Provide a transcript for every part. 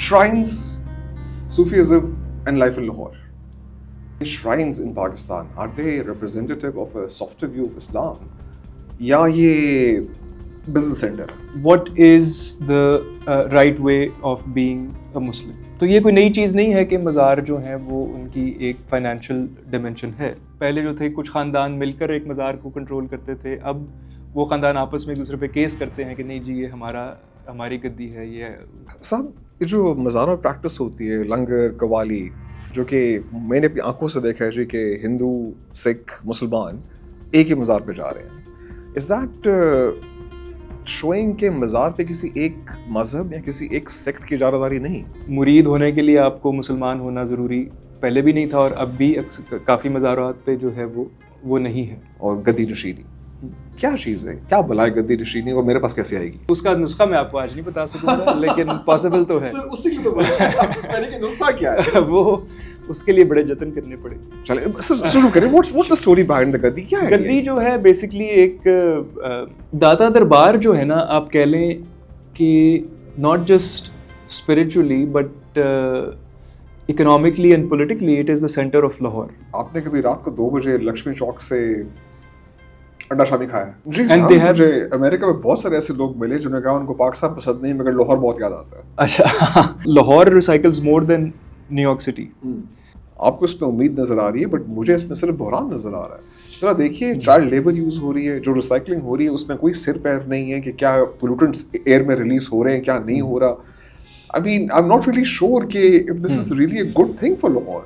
Shrines, Sufism, and life in Lahore. Shrines in Pakistan, are they representative of a softer view of Islam? या ये business center? What is the right way of being a Muslim? तो ये कोई नई चीज़ नहीं है कि मज़ार जो हैं वो उनकी एक फाइनेंशियल डिमेंशन है। पहले जो थे कुछ ख़ानदान मिलकर एक मज़ार को कंट्रोल करते थे, अब वो ख़ानदान आपस में एक दूसरे पे केस करते हैं कि नहीं जी ये हमारी गद्दी है। ये साहब ये जो मज़ारों में प्रैक्टिस होती है लंगर कवाली, जो कि मैंने अपनी आंखों से देखा है जी कि हिंदू सिख मुसलमान एक ही मज़ार पे जा रहे हैं, इज़ दैट शोइंग के मज़ार पे किसी एक मज़हब या किसी एक सेक्ट की इजारादारी नहीं? मुरीद होने के लिए आपको मुसलमान होना ज़रूरी पहले भी नहीं था और अब भी काफ़ी मज़ारात पे जो है वो नहीं है। और गद्दी नशीनी क्या चीज़ है, क्या भलाई गद्दी नशीनी, और मेरे पास कैसे आएगी? उसका नुस्खा मैं आपको आज नहीं बता सकूंगा लेकिन पॉसिबल तो है। सर उसी के तो मैंने कि नुस्खा क्या है? वो उसके लिए बड़े जतन करने पड़े। चले शुरू करें। What's the story behind the गद्दी? क्या है गद्दी जो है बेसिकली एक दाता दरबार जो है ना, आप कह लें कि not just spiritually but economically and politically it is the centre of Lahore. आपने कभी रात को 2 बजे लक्ष्मी चौक से अंडा शामी खाया? जी And साहब, they have- मुझे अमेरिका में बहुत सारे ऐसे लोग मिले जिन्होंने कहा उनको पाकिस्तान पसंद नहीं मगर लाहौर बहुत याद आता है। अच्छा Lahore recycles more than New York city. आपको इसमें उम्मीद नजर आ रही है बट मुझे इसमें सिर्फ बहरान नजर आ रहा है। जरा देखिए, चाइल्ड लेबर यूज हो रही है, जो रिसाइकलिंग हो रही है उसमें कोई सिर पैर नहीं है कि क्या पोल्यूटेंट्स एयर में रिलीज हो रहे हैं क्या नहीं हो रहा। I mean I am not really sure कि if this is really a good thing for Lahore.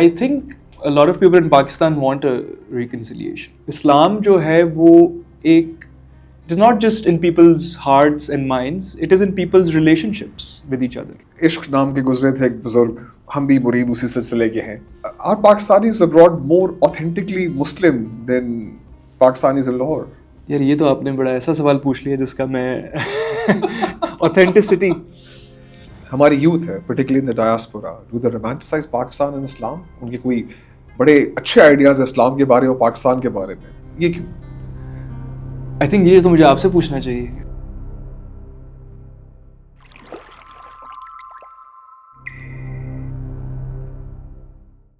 I think a lot of people in Pakistan want a reconciliation. Islam जो है वो एक it is not just in people's hearts and minds, it is in people's relationships with each other. इश्क नाम के गुजरे थे एक बुजुर्ग, हम भी मुरीद उसी सिलसिले के हैं। Are Pakistanis abroad more authentically Muslim than Pakistanis in Lahore? यार ये तो आपने बड़ा ऐसा सवाल पूछ लिया जिसका मैं authenticity हमारी यूथ है particularly in the diaspora, do they romanticize Pakistan and Islam? उनके कोई बड़े अच्छे आइडियाज है इस्लाम के बारे में, पाकिस्तान के बारे में, ये क्यों? I think ये तो मुझे आपसे पूछना चाहिए।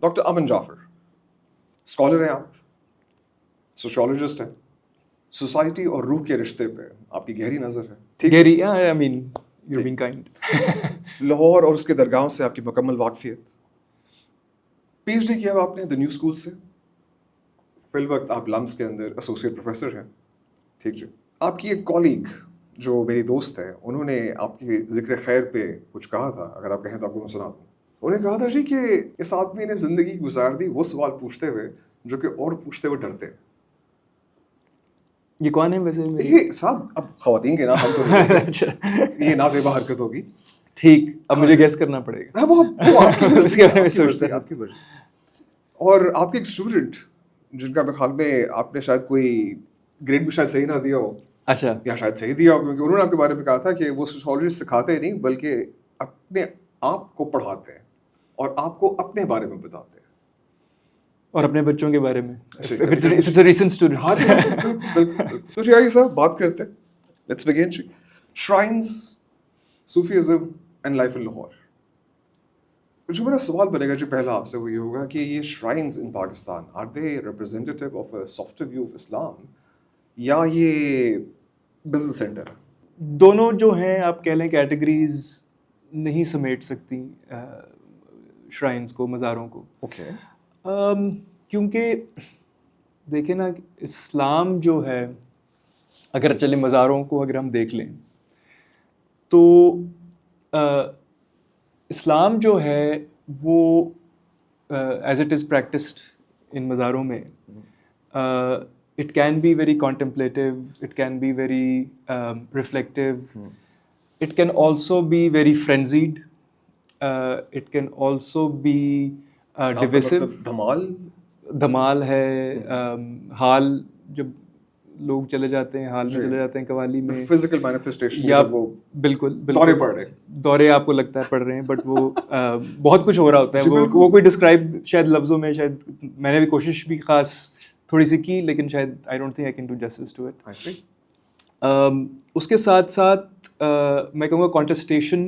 डॉक्टर अमन जाफर, स्कॉलर हैं आप, सोशियोलॉजिस्ट हैं, सोसाइटी और रूह के रिश्ते पे आपकी गहरी नज़र है। ठीक, Gary, yeah, I mean, you're being kind. Lahore और उसके दरगाहों से आपकी मुकम्मल वाकफियत। पीएचडी किया हुआ आपने द न्यू स्कूल से, फिल वक्त आप लम्स के अंदर एसोसिएट प्रोफेसर हैं। ठीक जी, आपकी एक कॉलीग जो मेरी दोस्त है, उन्होंने आपकी जिक्र खैर पे कुछ कहा था, अगर आप कहें तो आपको मैं सुना दूँ। उन्होंने कहा था जी कि इस आदमी ने ज़िंदगी गुजार दी वो सवाल पूछते हुए जो कि और पूछते हुए डरते हैं। ये कौन है वैसे? ये साहब अब ख़वातीन के नाम हम तो नहीं लेते। ये नाज़ेबा हरकत होगी। ठीक, अब मुझे गेस करना पड़ेगा। हाँ, वो आपकी मर्ज़ी, उसके बारे में आपकी सोचता मर्ज़ी, हूँ। आपकी मर्ज़ी। और आपके एक स्टूडेंट जिनका मेरे ख्याल में आपने शायद कोई ग्रेड भी शायद सही ना दिया हो, अच्छा, या शायद सही दिया हो, क्योंकि उन्होंने आपके बारे में कहा था कि वो सोशियोलॉजी सिखाते नहीं बल्कि अपने आप को पढ़ाते हैं और आपको अपने बारे में बताते हैं और अपने बच्चों के बारे में। अच्छा, If it's a recent student. हाँ जी, बिल्कुल। तो जी आइए साहब बात करते हैं। लेट्स बिगिन जी। Shrines, Sufism and life in Lahore. जो मेरा सवाल बनेगा जी पहला आपसे वो ये होगा कि ये shrines in Pakistan, are they representative of a softer view of Islam या ये बिजनेस सेंटर? दोनों जो हैं आप कह लें कैटेगरीज नहीं समेट सकती श्राइन्स को, मज़ारों को। ओके। क्योंकि देखें ना, इस्लाम जो है, अगर चले मज़ारों को अगर हम देख लें तो इस्लाम जो है वो as it is practised in मज़ारों में, it can be very contemplative, it can be very reflective, it can also be very frenzied, it can also be divisive. धमाल है, हाल जब लोग चले जाते हैं, हाल में चले जाते हैं कवाली में, फिजिकल मैनिफेस्टेशन या वो बिल्कुल दौरे पड़ रहे हैं, दौरे आपको लगता है पड़ रहे हैं, बट वो बहुत कुछ हो रहा होता है। वो कोई डिस्क्राइब शायद लफ्ज़ों में, शायद मैंने भी कोशिश भी खास थोड़ी सी की, लेकिन शायद I don't think I can do justice to it. उसके साथ साथ मैं कहूँगा कॉन्टेस्टेशन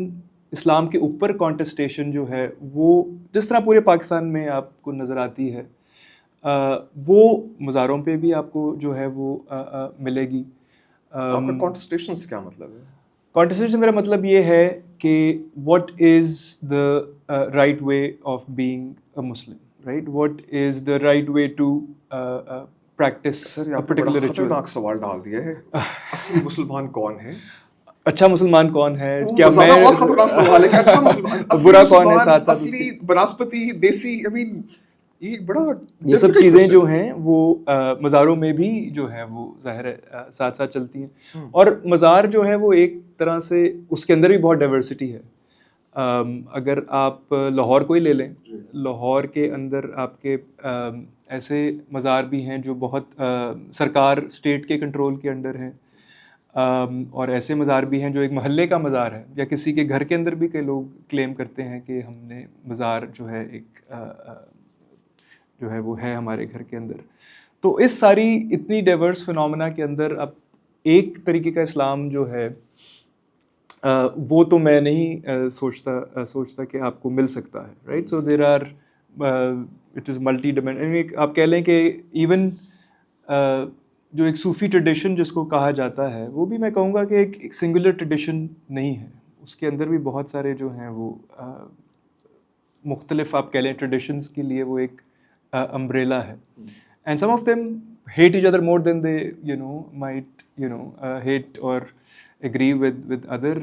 इस्लाम के ऊपर कॉन्टेस्टेशन जो है वो जिस तरह पूरे पाकिस्तान में आपको नज़र आती है वो मज़ारों पे भी आपको जो है वो मिलेगी। आपका कॉन्टेस्टेशन से क्या मतलब है? कॉन्टेस्टेशन से मेरा मतलब ये है कि what is the right way of being a Muslim, right? What is the right way to practise sir, ये अ आपने बड़ा पर्टिकुलर रिचुअल। खतरनाक सवाल डाल दिया है। असली मुसलमान कौन है? अच्छा मुसलमान कौन है? वो क्या मैं ज़्यादा और खतरनाक सवाल है कि अच्छा मुसलमान, असली बुरा कौन है? मुसलमान, साथ साथ असली उसके बनास्पति, देसी, आई मीन ये बड़ा ये सब डिफिकल्ट चीज़ें क्वेश्चन जो है। हैं वो मज़ारों में भी जो है वो ज़ाहिर है साथ साथ चलती हैं। हम्म। और मज़ार जो है वो एक तरह से उसके अंदर भी बहुत डाइवर्सिटी है। अगर आप लाहौर को ही ले लें, लाहौर के अंदर आपके ऐसे मज़ार भी हैं जो बहुत सरकार स्टेट के कंट्रोल के अंडर हैं। और ऐसे मज़ार भी हैं जो एक मोहल्ले का मज़ार है या किसी के घर के अंदर भी कई लोग क्लेम करते हैं कि हमने मज़ार जो है एक जो है वो है हमारे घर के अंदर। तो इस सारी इतनी डाइवर्स फिनोमेना के अंदर अब एक तरीके का इस्लाम जो है वो तो मैं नहीं सोचता कि आपको मिल सकता है, right? So there are it is multi dimension. आप कह लें कि इवन जो एक सूफ़ी ट्रेडिशन जिसको कहा जाता है वो भी मैं कहूँगा कि एक सिंगुलर ट्रेडिशन नहीं है। उसके अंदर भी बहुत सारे जो हैं वो मुख्तलिफ आप कह लें ट्रेडिशंस के लिए वो एक अम्ब्रेला है। And some of them hate each other more than they might hate or agree with other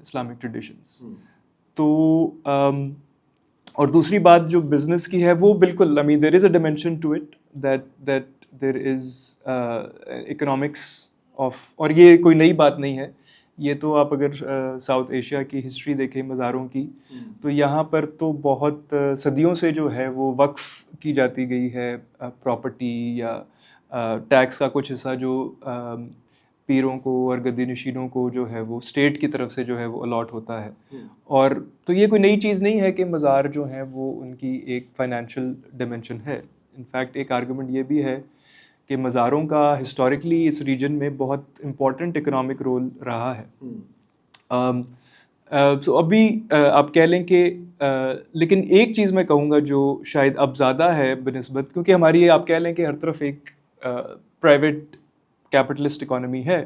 Islamic traditions. तो और दूसरी बात जो बिजनेस की है वो बिल्कुल I mean there is a dimension to it that there is economics of, और ये कोई नई बात नहीं है। ये तो आप अगर साउथ एशिया की हिस्ट्री देखें मज़ारों की तो यहाँ पर तो बहुत सदियों से जो है वो वक्फ की जाती गई है प्रॉपर्टी या टैक्स का कुछ हिस्सा जो पीरों को और गद्दी नशीनों को जो है वो स्टेट की तरफ से जो है वो अलॉट होता है। और तो ये कोई नई चीज़ नहीं है कि मज़ार जो हैं वो उनकी एक फाइनेंशियल डिमेंशन है। इनफैक्ट एक आर्गूमेंट ये भी है कि मज़ारों का हिस्टोरिकली इस रीजन में बहुत इम्पॉर्टेंट इकोनॉमिक रोल रहा है। सो अभी आप कह लें कि लेकिन एक चीज़ मैं कहूँगा जो शायद अब ज़्यादा है बनिस्बत, क्योंकि हमारी ये आप कह लें कि हर तरफ एक प्राइवेट कैपिटलिस्ट इकोनॉमी है,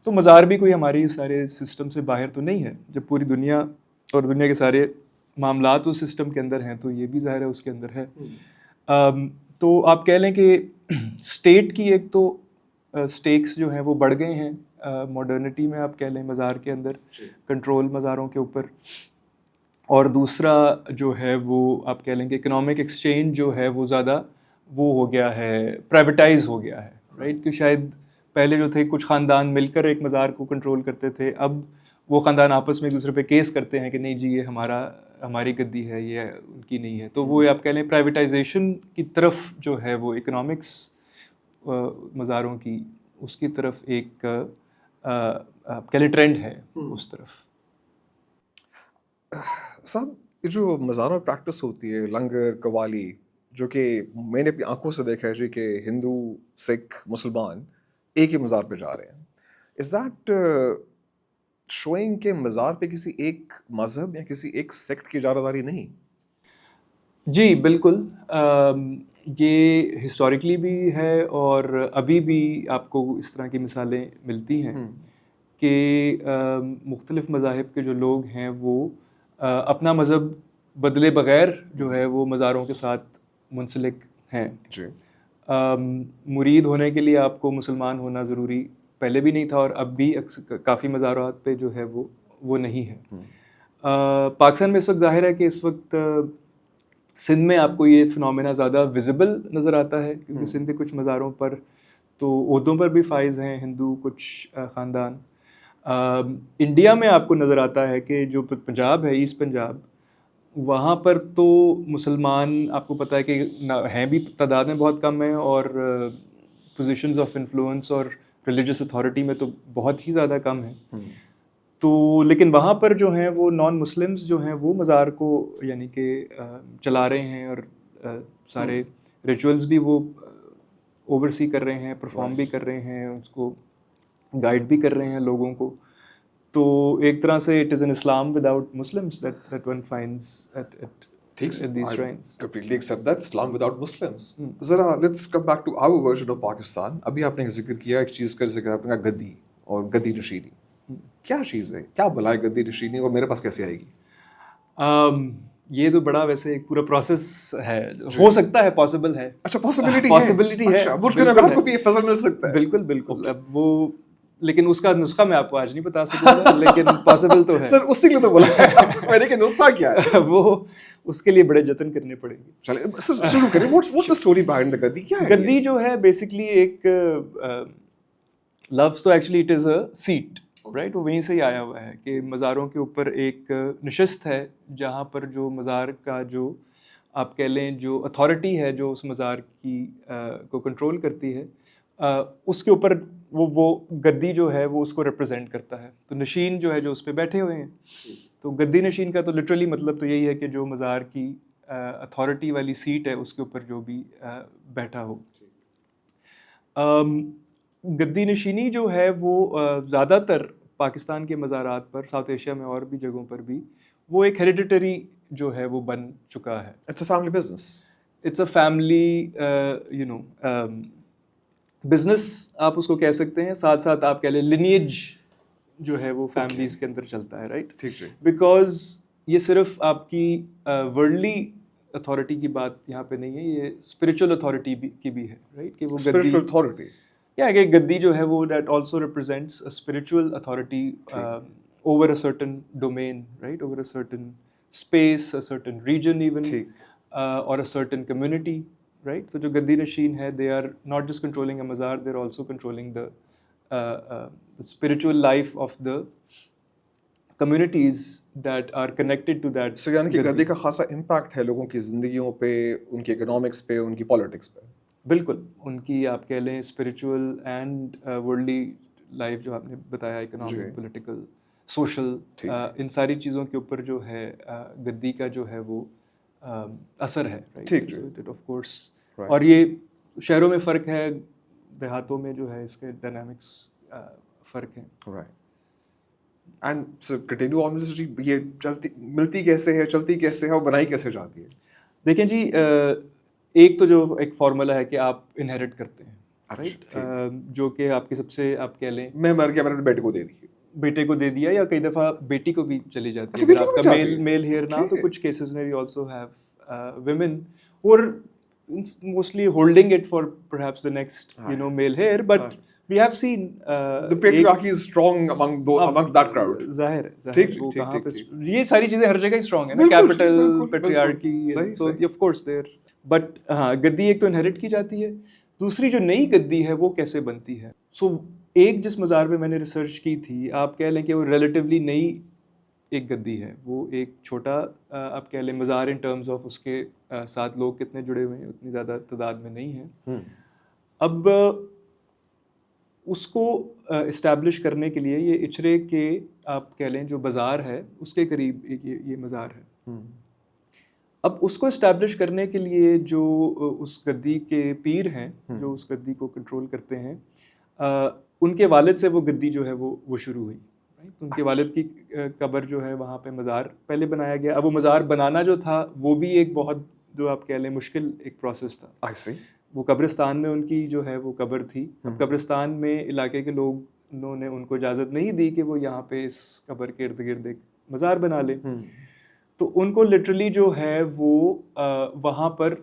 तो मज़ार भी कोई हमारी सारे सिस्टम से बाहर तो नहीं है। जब पूरी दुनिया और दुनिया के सारे मामलात उस सिस्टम के अंदर हैं तो ये भी ज़ाहिर है उसके अंदर है। तो आप कह लें कि स्टेट की एक तो स्टेक्स जो हैं वो बढ़ गए हैं मॉडर्निटी में, आप कह लें मज़ार के अंदर कंट्रोल मज़ारों के ऊपर। और दूसरा जो है वो आप कह लें कि इकोनॉमिक एक्सचेंज जो है वो ज़्यादा वो हो गया है, प्राइवेटाइज हो गया है, राइट? कि शायद पहले जो थे कुछ ख़ानदान मिलकर एक मज़ार को कंट्रोल करते थे, अब वो ख़ानदान आपस में एक दूसरे पे केस करते हैं कि नहीं जी ये हमारी गद्दी है, ये उनकी नहीं है। तो वो आप कह लें प्राइवेटाइजेशन की तरफ जो है वो इकोनॉमिक्स मज़ारों की उसकी तरफ एक आप कह लें ट्रेंड है उस तरफ। साहब, ये जो मज़ारों में प्रैक्टिस होती है लंगर कवाली, जो कि मैंने अपनी आंखों से देखा है जी कि हिंदू, सिख, मुसलमान एक ही मज़ार पे जा रहे हैं, इज़ दैट शोइंग के मज़ार पे किसी एक मज़हब या किसी एक सेक्ट की इजारादारी नहीं? जी बिल्कुल। ये हिस्टोरिकली भी है और अभी भी आपको इस तरह की मिसालें मिलती हैं कि मुख्तलिफ़ मज़ाहिब के जो लोग हैं वो अपना मज़हब बदले बग़ैर जो है वो मज़ारों के साथ मुंसलिक हैं। जी। मुरीद होने के लिए आपको मुसलमान होना ज़रूरी पहले भी नहीं था और अब भी काफ़ी मज़ारात पे जो है वो नहीं है। पाकिस्तान में इस वक्त ज़ाहिर है कि इस वक्त सिंध में आपको ये फिनोमेना ज़्यादा विजिबल नज़र आता है क्योंकि सिंध के कुछ मज़ारों पर तो उहदों पर भी फाइज़ हैं हिंदू कुछ ख़ानदान। इंडिया में आपको नज़र आता है कि जो पंजाब है, ईस्ट पंजाब, वहाँ पर तो मुसलमान आपको पता है कि हैं भी तादाद में बहुत कम हैं और पोजीशंस ऑफ इन्फ्लुएंस और रिलीजियस अथॉरिटी में तो बहुत ही ज़्यादा कम है। तो लेकिन वहाँ पर जो हैं वो नॉन मुस्लिम्स जो हैं वो मज़ार को यानी कि चला रहे हैं और सारे रिचुअल्स भी वो ओवरसी कर रहे हैं, परफॉर्म भी कर रहे हैं, उसको गाइड भी कर रहे हैं लोगों को। तो एक तरह से it is an Islam without Muslims that one finds at ठीक है, these I shrines. completely accept that Islam without Muslims. जरा let's come back to our version of Pakistan. अभी आपने जिक्र किया एक चीज़ का जिक्र आपने कहा गद्दी और गद्दी नशीनी. क्या चीज़ है? क्या भला है गद्दी नशीनी और मेरे पास कैसे आएगी? ये तो बड़ा वैसे एक पूरा प्रोसेस है. हो सकता है, पॉसिबल है. अच्छा, पॉसिबिलिटी है. पॉसिबिलिटी है. अच्छा, मुझे लगा को भी फजल मिल सकता है. बिल्कुल बिल्कुल. अब वो लेकिन उसका नुस्खा मैं आपको आज नहीं बता सकूंगा लेकिन पॉसिबल तो है. सर उसी के लिए तो बोला है मैंने कि नुस्खा क्या है. वो उसके लिए बड़े जतन करने पड़ेंगे. चलिए शुरू करें. What's the story behind the गद्दी? क्या है गद्दी? जो है बेसिकली एक लफ्ज़ तो actually it is a seat, right. वो वहीं से ही आया हुआ है कि मज़ारों के ऊपर एक नशिस्त है जहाँ पर जो मज़ार का जो आप कह लें जो अथॉरिटी है जो उस मज़ार की को कंट्रोल करती है, उसके ऊपर वो गद्दी जो है वो उसको रिप्रेजेंट करता है. तो नशीन जो है जो उस पर बैठे हुए हैं. तो गद्दी नशीन का तो लिटरली मतलब तो यही है कि जो मज़ार की अथॉरिटी वाली सीट है उसके ऊपर जो भी बैठा हो. गद्दी नशीनी जो है वो ज़्यादातर पाकिस्तान के मज़ारात पर, साउथ एशिया में और भी जगहों पर भी, वो एक हेरिडिटरी जो है वो बन चुका है. It's a family business. It's a family you know business आप उसको कह सकते हैं. साथ साथ आप कह लें लिनिएज जो है वो फैमिलीज के अंदर चलता है, राइट. ठीक है. बिकॉज ये सिर्फ आपकी वर्ल्डली अथॉरिटी की बात यहाँ पे नहीं है, ये स्पिरिचुअल अथॉरिटी की भी है, राइट. कि वो स्पिरिचुअल अथॉरिटी या कि गद्दी जो है वो that also represents a spiritual authority over a certain domain, right, over a certain space, a certain region even, और अ सर्टेन कम्युनिटी, राइट. तो जो गद्दी नशीन है they are not just controlling a मज़ार, they are also controlling the spiritual life of the communities that are connected to that. So यानी कि गद्दी का खासा इम्पैक्ट है लोगों की ज़िंदगियों पे, उनकी इकोनॉमिक्स पे, उनकी पॉलिटिक्स पे. बिल्कुल. उनकी आप कह लें स्पिरिचुअल एंड वर्ल्डली लाइफ जो आपने बताया, इकोनॉमिक, पॉलिटिकल, सोशल, इन सारी चीज़ों के ऊपर जो है गद्दी का जो है वो असर है, राइट. Of course. और ये शहरों में फ़र्क है, देहातों में जो है इसके डायनामिक्स फ़र्क है, right. And sir continue on this. ये मिलती कैसे है, चलती कैसे है और बनाई कैसे जाती है? देखें जी, एक तो जो एक फार्मूला है कि आप इनहेरिट करते हैं, राइट. जो कि आपकी सबसे आप कह लें मैं मर गया, मैंने बेटे को दे दी, बेटे को दे दिया, या कई दफ़ा बेटी को भी चली जाती है. अगर आपका मेल हेयर ना, तो कुछ केसेस में वी आल्सो हैव वुमेन और mostly holding it for perhaps the next male heir, but we have seen the patriarchy is strong among that crowd. जाहिर है वो कहाँ पे ये सारी चीजें हर जगह ही स्ट्रांग है ना, capital, patriarchy, so of course there. But हाँ, गद्दी एक तो इनहेरिट की जाती है. दूसरी जो नई गद्दी है वो कैसे बनती है. सो एक जिस मज़ार पे मैंने रिसर्च की थी, आप कह लें कि वो रिलेटिवली नई एक गद्दी है. वो एक छोटा आप कह लें मज़ार इन टर्म्स ऑफ उसके साथ लोग कितने जुड़े हुए हैं उतनी ज़्यादा तादाद में नहीं है. अब उसको इस्टेब्लिश करने के लिए ये इचरे के आप कह लें जो बाज़ार है उसके करीब ये मज़ार है. अब उसको इस्टेब्लिश करने के लिए जो उस गद्दी के पीर हैं जो उस गद्दी को कंट्रोल करते हैं, उनके वालिद से वो गद्दी जो है वो शुरू हुई, राइट. उनके वालिद की कब्र जो है वहाँ पे मज़ार पहले बनाया गया. अब वो मज़ार बनाना जो था वो भी एक बहुत जो आप कह लें मुश्किल एक प्रोसेस था. I see. वो कब्रिस्तान में उनकी जो है वो कब्र थी. अब कब्रिस्तान में इलाके के लोगों ने उनको इजाज़त नहीं दी कि वो यहाँ पे इस कब्र के इर्द गिर्द एक मज़ार बना लें. तो उनको लिटरली जो है वो वहाँ पर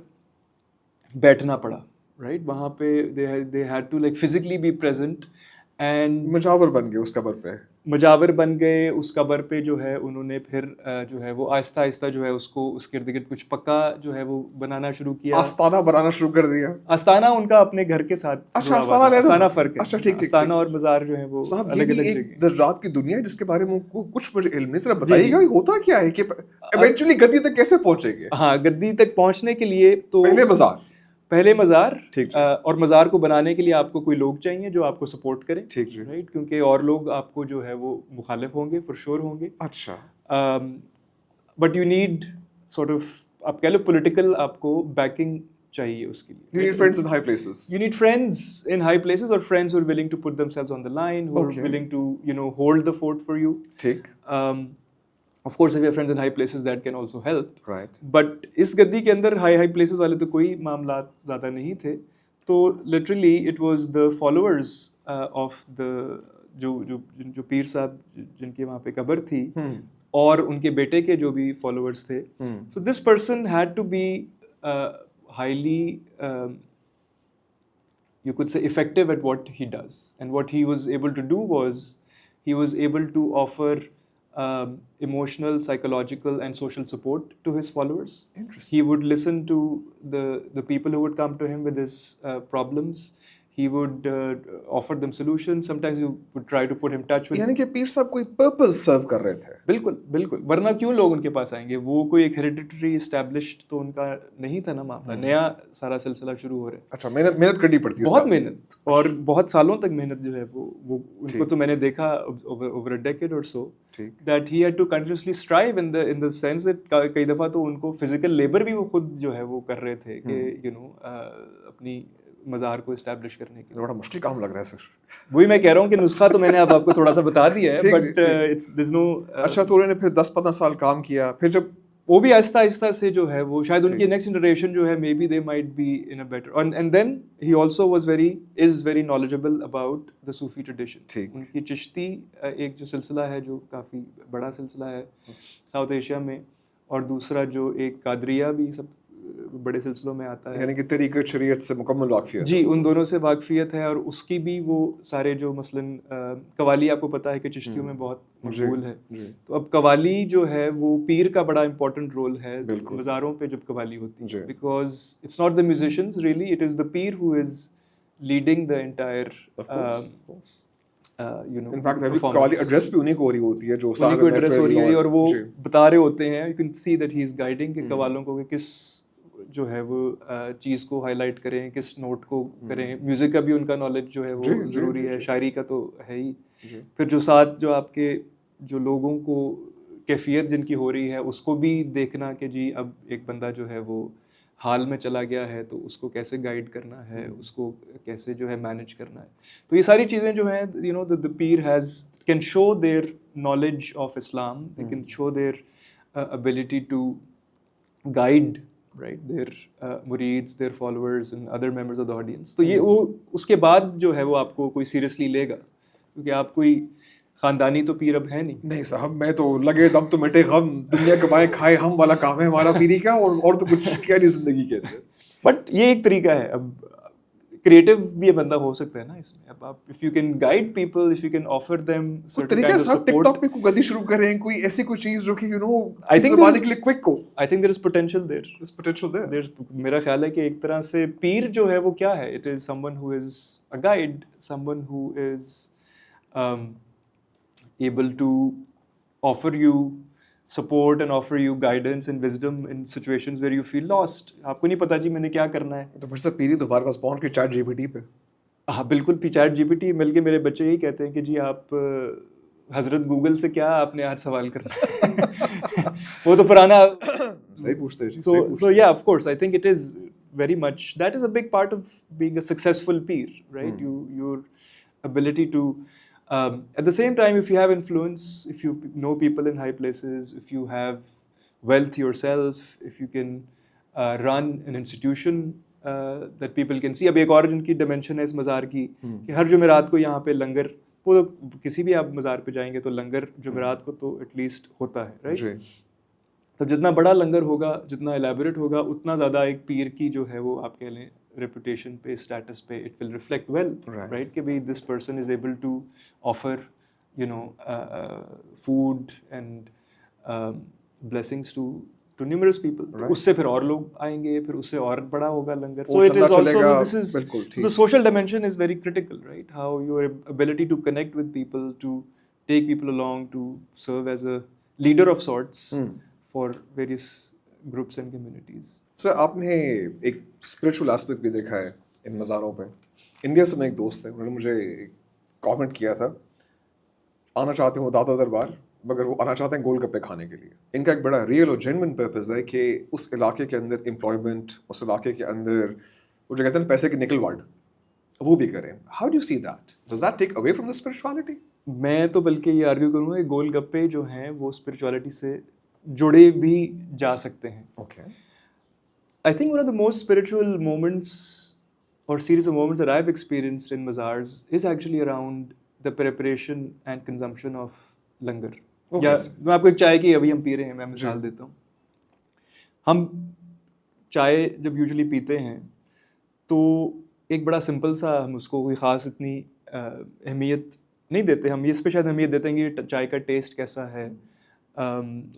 बैठना पड़ा, राइट. वहाँ पे they had to like physically be present and मुजावर बन गए उस कब्र पे. मुजावर बन गए उस कब्र पे. जो है उन्होंने फिर जो है वो आहिस्ता आहिस्ता जो है उसको उसके इर्द गिर्द कुछ पक्का जो है वो बनाना शुरू किया. आस्ताना बनाना शुरू कर दिया. आस्ताना उनका अपने घर के साथ. अच्छा, आस्ताना फर्क है. अच्छा, ठीक. आस्ताना और मज़ार जो है वो अलग अलग जगह. दर्जात की दुनिया है जिसके बारे में कुछ मुझे इल्म नहीं. सिर्फ बताइएगा होता क्या है कि इवेंचुअली गद्दी तक कैसे पहुंचेंगे. हाँ, गद्दी तक पहुंचने के लिए तो पहले मज़ार, और मज़ार को बनाने के लिए आपको कोई लोग चाहिए जो आपको सपोर्ट करें, ठीक, राइट. क्योंकि और लोग आपको जो है वो मुखालिफ होंगे, फॉर श्योर होंगे. अच्छा. But you need sort of आप कह लो पॉलिटिकल आपको बैकिंग चाहिए उसके लिए. You need friends in high places. You need friends in high places, or friends who are willing to put themselves on the line, who Okay. are willing to, you know, hold the fort for you. ठीक. Of course, if you have friends in high places, that can also help. Right. But इस गद्दी के अंदर high places वाले तो कोई मामला ज़्यादा नहीं थे. तो literally it was the followers of the जो पीर साहब जिनकी वहाँ पे कब्र थी, और उनके बेटे के जो भी फॉलोअर्स थे. So this person had to be highly you could say effective at what he does, and what he was able to do was he was able to offer emotional, psychological and social support to his followers. Interesting. He would listen to the people who would come to him with his problems. He would offer them solutions. Sometimes he would try to put him in touch with. यानी कि पीर साहब कोई purpose सर्व कर रहे थे. बिल्कुल बिल्कुल, वरना क्यों लोग उनके पास आएंगे? वो कोई एक हेरिडिटरी एस्टैब्लिश्ड तो उनका नहीं था ना मामला, नया सारा सिलसिला शुरू हो रहा है. अच्छा, मेहनत करनी पड़ती है. बहुत मेहनत, और बहुत सालों तक मेहनत जो है वो उनको तो मैंने देखा over a decade or so, that he had to continuously strive in the sense that कई दफ़ा तो उनको फिजिकल लेबर भी वो खुद जो है वो कर रहे थे कि यू नो अपनी मज़ार को इस्टेब्लिश करने के लिए. बड़ा मुश्किल काम लग रहा है सर. वही मैं कह रहा हूँ कि नुस्खा तो मैंने अब आपको थोड़ा सा बता दिया है, but it's there is no. अच्छा, तो उन्होंने फिर 10-15 साल काम किया, फिर जब वो भी आहिस्ता आहिस्ता से जो है वो शायद उनकी नेक्स्ट जनरेशन जो है maybe they might be in a better, and then he also is very knowledgeable about the Sufi tradition. उनकी चिश्ती एक जो सिलसिला है जो काफ़ी बड़ा सिलसिला है साउथ एशिया में, और दूसरा जो एक कादरिया भी सब बड़े सिलसिलों में आता है, यानी कि तरीक़त शरीयत से मुकम्मल वाक़फ़ियत. जी, उन दोनों से वाक़फ़ियत है, और उसकी भी वो सारे जो मसलन कवाली आपको पता है कि चिश्तियों में बहुत मकबूल है. तो अब कवाली जो है वो पीर का बड़ा इंपॉर्टेंट रोल है मज़ारों पे जब कवाली होती है, because it's not the musicians really, it is the pir who is leading the entire you know, in fact qawwali address भी उन्हीं को हो रही होती है, जो उन्हीं को एड्रेस हो रही है, और वो बता रहे होते हैं, you can see that he is guiding के कवालों को कि किस जो है वो चीज़ को हाईलाइट करें, किस नोट को करें. म्यूज़िक का भी उनका नॉलेज जो है वो ज़रूरी है, शायरी का तो है ही. फिर जो साथ जो आपके जो लोगों को कैफियत जिनकी हो रही है उसको भी देखना कि जी अब एक बंदा जो है वो हाल में चला गया है तो उसको कैसे गाइड करना है, उसको कैसे जो है मैनेज करना है. तो ये सारी चीज़ें जो हैं, you know, the pir has can show their knowledge of Islam, they can show their ability to guide right their murids, their followers and other members of the audience. तो ये वो उसके बाद जो है वो आपको कोई सीरियसली लेगा, क्योंकि आप कोई खानदानी तो पीर अब है नहीं साहब. मैं तो लगे दम तो मिटे गम, दुनिया कमाए खाए हम वाला काम है हमारा पीरी का, और तो कुछ क्या नहीं जिंदगी के अंदर. बट ये एक तरीका है. अब क्रिएटिव भी बंदा हो सकता है ना इसमें. अब आप if you can guide people, if you can offer them certain kind of support. TikTok पे कोई गद्दी शुरू करें, कोई ऐसी कोई चीज जो कि यू नो आई थिंक जमाने के लिए क्विक हो. I think there is potential there. मेरा ख्याल है कि एक तरह से पीर जो है वो क्या है, it is someone who is a guide, someone who is able to offer you support and offer you guidance and wisdom in situations where you feel lost. आपको नहीं पता जी मैंने क्या करना है. तो फिर से पीरी दोबारा पास पहुंच के चैट जीपीटी पे. हाँ बिल्कुल, चैट जीपीटी मिल के मेरे बच्चे यही कहते हैं कि जी आप हजरत गूगल से क्या आपने आज सवाल करना है. वो तो पुराना सही पूछते हैं जी. So yeah, of course, I think it is very much, that is a big part of being a successful peer, right? Your ability to at the same time, if you have influence, if you know people in high places, if you have wealth yourself, if you can run an institution that people can see. अब एक और जिनकी dimension है इस मज़ार की कि हर जुमेरात को यहाँ पे लंगर, वो तो किसी भी आप मज़ार पे जाएंगे तो लंगर जुमेरात को तो एटलीस्ट होता है, राइट? तो जितना बड़ा लंगर होगा, जितना एलैबोरेट होगा, उतना ज़्यादा एक पीर की जो है वो आप कह लें रेपुटेशन पे, स्टेटस पे, it will reflect well, right? कि भाई this person is able to offer you know food and blessings to numerous people. उससे फिर और लोग आएंगे, फिर उससे और बड़ा होगा langar. So it is also, this is the social dimension is very critical, right? How your ability to connect with people, to take people along, to serve as a leader of sorts for various groups and communities. Sir, आपने एक spiritual aspect भी देखा है इन मज़ारों पे. India से मेरे एक दोस्त है, उन्होंने मुझे कमेंट किया था, आना चाहते हो दाता दरबार मगर वो आना चाहते हैं गोलगप्पे खाने के लिए। इनका एक बड़ा रियल और जेन्युइन पर्पस है कि उस इलाके के अंदर एम्प्लॉयमेंट, उस इलाके के अंदर वो जो कहते हैं ना पैसे की निकल वार्ड, वो भी करें। How do you see that? Does that take away from the spirituality? मैं तो बल्कि ये आर्ग्यू करूँगा कि गोलगप्पे जो हैं वो स्पिरिचुअलिटी से जुड़े भी जा सकते हैं। Okay. I think one of the most spiritual moments or series of moments that I've experienced in Mazars is actually around the preparation and consumption of langar. वो या कैसे? मैं आपको एक चाय की अभी हम पी रहे हैं, मैं मिसाल देता हूँ। हम चाय जब यूजुअली पीते हैं तो एक बड़ा सिंपल सा, हम उसको कोई ख़ास इतनी अहमियत नहीं देते। हम ये इस पे शायद अहमियत देते हैं कि चाय का टेस्ट कैसा है,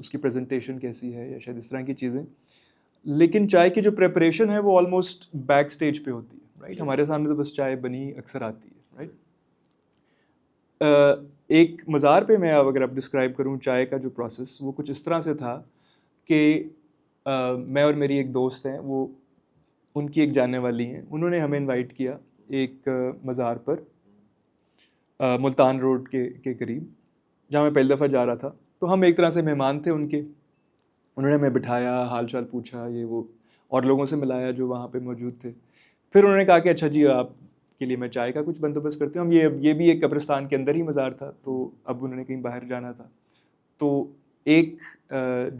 उसकी प्रेजेंटेशन कैसी है, या शायद इस तरह की चीज़ें। लेकिन चाय की जो प्रेपरेशन है वो ऑलमोस्ट बैक स्टेज पे होती है, राइट? हमारे सामने तो बस चाय बनी अक्सर आती है, राइट? एक मज़ार पे मैं अगर आप डिस्क्राइब करूँ चाय का जो प्रोसेस, वो कुछ इस तरह से था कि मैं और मेरी एक दोस्त हैं, वो उनकी एक जानने वाली हैं, उन्होंने हमें इनवाइट किया एक मज़ार पर मुल्तान रोड के करीब, जहाँ मैं पहली दफ़ा जा रहा था। तो हम एक तरह से मेहमान थे उनके। उन्होंने हमें बिठाया, हाल चाल पूछा, ये वो, और लोगों से मिलाया जो वहाँ पे मौजूद थे। फिर उन्होंने कहा कि अच्छा जी, आपके लिए मैं चाय का कुछ बंदोबस्त करते हैं। हम ये भी एक कब्रिस्तान के अंदर ही मज़ार था, तो अब उन्होंने कहीं बाहर जाना था। तो एक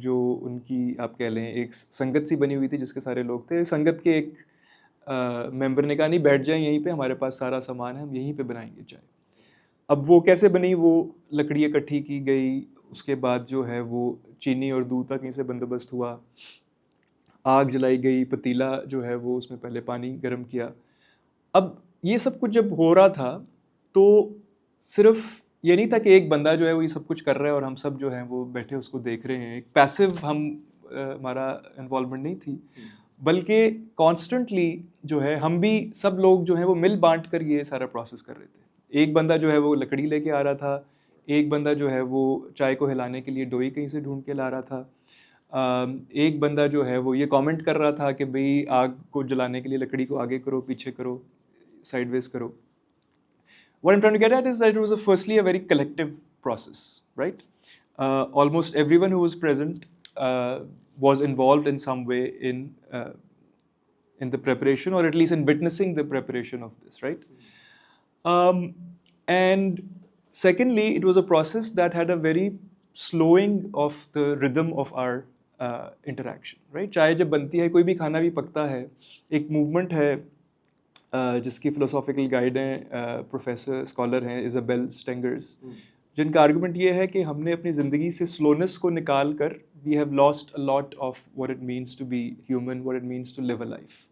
जो उनकी आप कह लें एक संगत सी बनी हुई थी जिसके सारे लोग थे। संगत के एक मेंबर ने कहा नहीं, बैठ जाएं यहीं पे, हमारे पास सारा सामान है, हम यहीं पे बनाएंगे चाय। अब वो कैसे बनी, वो लकड़ी इकट्ठी की गई, उसके बाद जो है वो चीनी और दूध का कहीं से बंदोबस्त हुआ, आग जलाई गई, पतीला जो है वो उसमें पहले पानी गर्म किया। अब ये सब कुछ जब हो रहा था तो सिर्फ ये नहीं था कि एक बंदा जो है वो ये सब कुछ कर रहा है और हम सब जो हैं वो बैठे उसको देख रहे हैं। एक पैसिव हमारा इन्वॉल्वमेंट नहीं थी, बल्कि कॉन्स्टेंटली जो है हम भी सब लोग जो हैं वो मिल बांट कर ये सारा प्रोसेस कर रहे थे। एक बंदा जो है वो लकड़ी लेके आ रहा था, एक बंदा जो है वो चाय को हिलाने के लिए डोई कहीं से ढूंढ के ला रहा था, एक बंदा जो है वो ये कमेंट कर रहा था कि भाई आग को जलाने के लिए लकड़ी को आगे करो, पीछे करो, sideways करो. What I'm trying to get at is that it was firstly a very collective process, right? Almost everyone who was present was involved in some way in the preparation, or at least in witnessing the preparation of this, right? And secondly, it was a process that had a very slowing of the rhythm of our interaction, right? चाय जब बनती है, कोई भी खाना भी पकता है, एक मूवमेंट है जिसकी फिलोसॉफिकल गाइड हैं प्रोफेसर स्कॉलर हैं इजाबेल स्टेंगर्स, जिनका आर्गुमेंट ये है कि हमने अपनी ज़िंदगी से स्लोनेस को निकाल कर we have lost a lot of what it means to be human, what it means to live a life.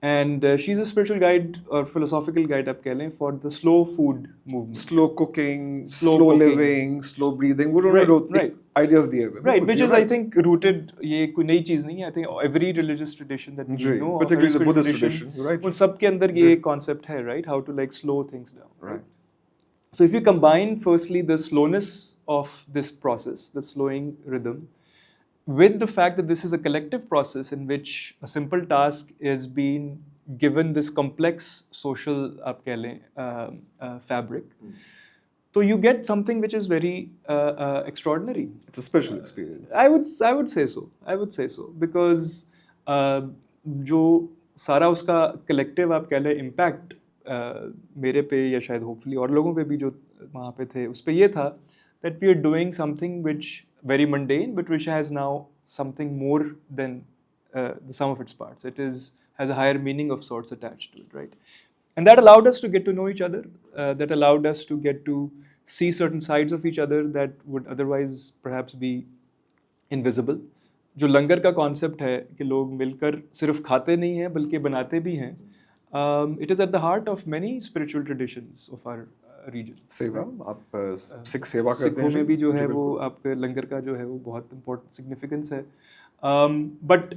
And she's a spiritual guide or philosophical guide, आप कह लें, for the slow food movement. Slow cooking, Slow slow cooking. living, slow breathing. वो उन्होंने Right. ideas दिए हुए. Right, which You're is I think rooted, ये कोई नई चीज़ नहीं है. I think every religious tradition that we ji, know, particularly every the Buddhist spiritual tradition, you're right. उन सब के अंदर ये concept है, right? How to like slow things down. Right. So if you combine firstly the slowness of this process, the slowing rhythm, with the fact that this is a collective process in which a simple task is being given this complex social आप कह लें fabric, so you get something which is very extraordinary. It's a special experience. I would say so. I would say so because जो सारा उसका collective आप कह लें impact मेरे पे या शायद hopefully और लोगों पे भी जो वहाँ पे थे उस पे ये था that we are doing something which very mundane but which has now something more than the sum of its parts. It has a higher meaning of sorts attached to it, right? And that allowed us to get to know each other. That allowed us to get to see certain sides of each other that would otherwise perhaps be invisible. जो लंगर का concept है कि लोग मिलकर सिर्फ खाते नहीं हैं बल्कि बनाते भी हैं. It is at the heart of many spiritual traditions of our region. सेवा, आप सिख सेवा करते हैं. सिखों में भी जो है वो आपके लंगर का जो है वो बहुत important significance है. But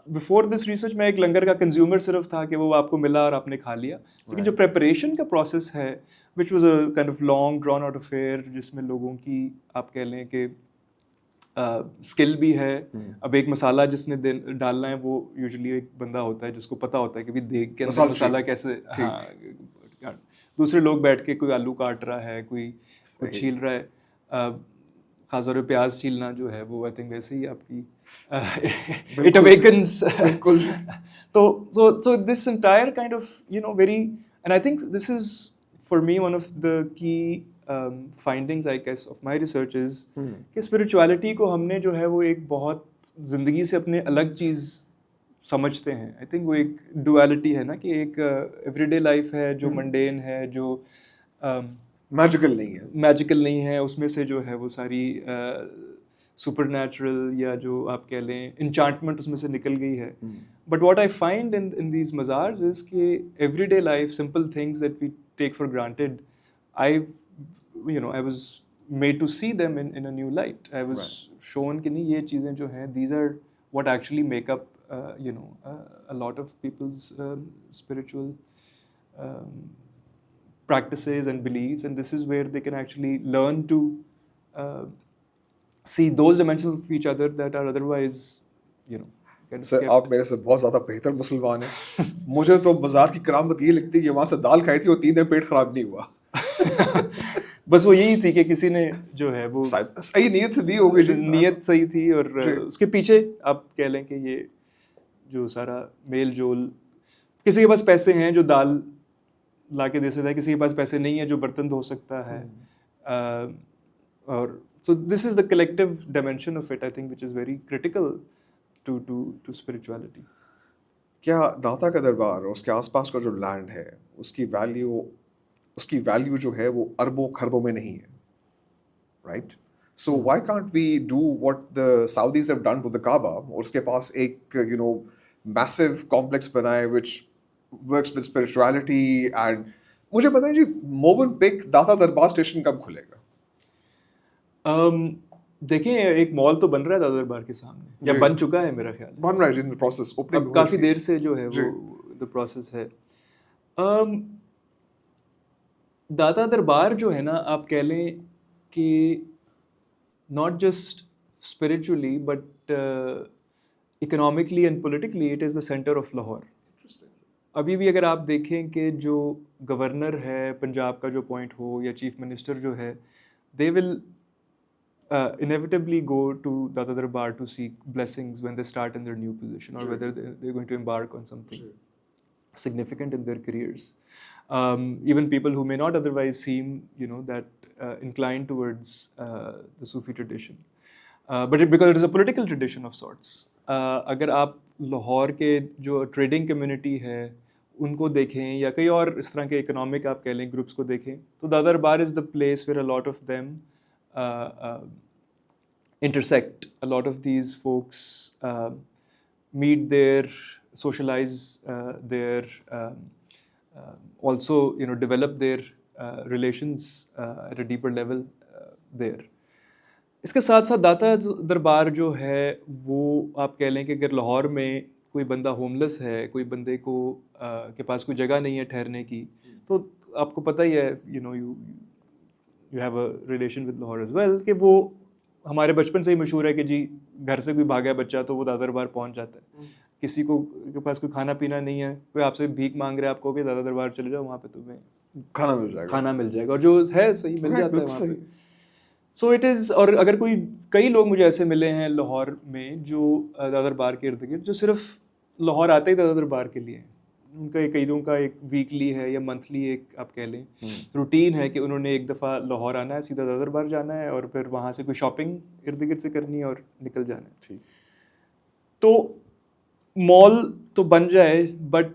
बिफोर दिस रिसर्च मैं एक लंगर का कंज्यूमर सिर्फ था कि वो आपको मिला और आपने खा लिया. लेकिन जो प्रेपरेशन का प्रोसेस है which was a kind of long drawn out affair, जिसमें लोगों की आप कह लें कि स्किल भी है. अब एक मसाला जिसने डालना है वो यूजुअली एक बंदा होता है जिसको पता होता है कि भी देख के अंदर मसाला कैसे, हाँ, दूसरे लोग बैठ के कोई आलू काट रहा है, कोई छील रहा है. खासतौर पे प्याज छीलना जो है वो आई थिंक वैसे ही आपकी इट बिल्कुल अवेकन्स बिल्कुल तो so this entire kind of very, and I think this is for me one of the key findings I guess of my research is कि spirituality को हमने जो है वो एक बहुत ज़िंदगी से अपने अलग चीज़ समझते हैं. आई थिंक वो एक डुअलिटी है ना कि एक एवरीडे लाइफ है जो मंडेन है, जो मैजिकल नहीं है. मैजिकल नहीं है, उसमें से जो है वो सारी सुपर नेचुरल या जो आप कह लें इंचांटमेंट उसमें से निकल गई है. But what I find in these mazars is कि every day life simple things that we take for granted, I was made to see them in a new light. I was shown कि नहीं, ये चीज़ें जो हैं these are what actually make up a lot of people's spiritual practices and beliefs, and this is where they can actually learn to see those dimensions of each other that are otherwise kind of sir kept. आप मेरे से बहुत ज़्यादा बेहतर मुसलमान हैं. मुझे तो बाजार की करामत ये लगती है कि वहाँ से दाल खाई थी और 3 दिन पेट खराब नहीं हुआ. बस वो यही थी कि किसी ने जो है वो सही नीयत से दी होगी जी. नीयत सही थी और उसके पीछे आप कह लें कि ये जो सारा मेल जोल, किसी के पास पैसे हैं जो दाल ला के दे सकता है, किसी के पास पैसे नहीं है जो बर्तन धो सकता है. और so this is the collective dimension of it I think which is very critical to spirituality. क्या दाता का दरबार और उसके आसपास का जो लैंड है उसकी वैल्यू जो है वो अरबों खरबों में नहीं है, right? So why can't we do what the Saudis have done to the Kaaba और उसके पास एक मैसिव कॉम्प्लेक्स बनाए which works with spirituality. And मुझे पता है जी, मोवनपिक दाता दरबार स्टेशन कब खुलेगा? देखिए एक मॉल तो बन रहा है दादा दरबार के सामने, या बन चुका है मेरा ख्याल है. बन रहा है जी, इन द प्रोसेस. ओपनिंग अब काफ़ी देर से जो है वो द प्रोसेस है. दाता दरबार जो है ना, आप कह लें कि not just spiritually but economically and politically it is the centre of Lahore. अभी भी अगर आप देखें कि जो गवर्नर है पंजाब का जो पॉइंट हो या चीफ मिनिस्टर जो है, they will inevitably go to Data Darbar to seek blessings when they start in their new position, or whether they're going to embark on something significant in their careers. Even people who may not otherwise seem, that inclined towards the Sufi tradition, but because it is a political tradition of sorts. अगर आप लाहौर के जो trading community है उनको देखें या कई और इस तरह के इकोनॉमिक आप कह लें ग्रुप्स को देखें, तो Data Darbar is the place where a lot of them intersect. A lot of these folks meet there, socialize there, also develop their relations at a deeper level there. इसके साथ साथ दाता दरबार जो है वो आप कह लें कि अगर लाहौर में कोई बंदा होमलेस है, कोई बंदे को के पास कोई जगह नहीं है ठहरने की, तो आपको पता ही है you have a relation with Lahore as well, कि वो हमारे बचपन से ही मशहूर है कि जी घर से कोई भागा बच्चा तो वो दादा दरबार पहुंच जाता है. किसी को के पास कोई खाना पीना नहीं है, कोई आपसे भीख मांग रहा है, आपको कि दादा दरबार चले जाओ, वहाँ पे तुम्हें खाना मिल जाएगा और जो है सही मिल जाता है वहाँ पे. सो इट इज़. और अगर कई लोग मुझे ऐसे मिले हैं लाहौर में जो दादा दरबार के इर्द गिर्द, जो सिर्फ लाहौर आते ही दादा दरबार के लिए. उनका कईयों का एक वीकली है या मंथली एक आप कह लें रूटीन है कि उन्होंने एक दफ़ा लाहौर आना है, सीधा दादा दरबार जाना है और फिर वहाँ से कोई शॉपिंग इर्द गिर्द से करनी है और निकल जाना है. ठीक. तो मॉल तो बन जाए, but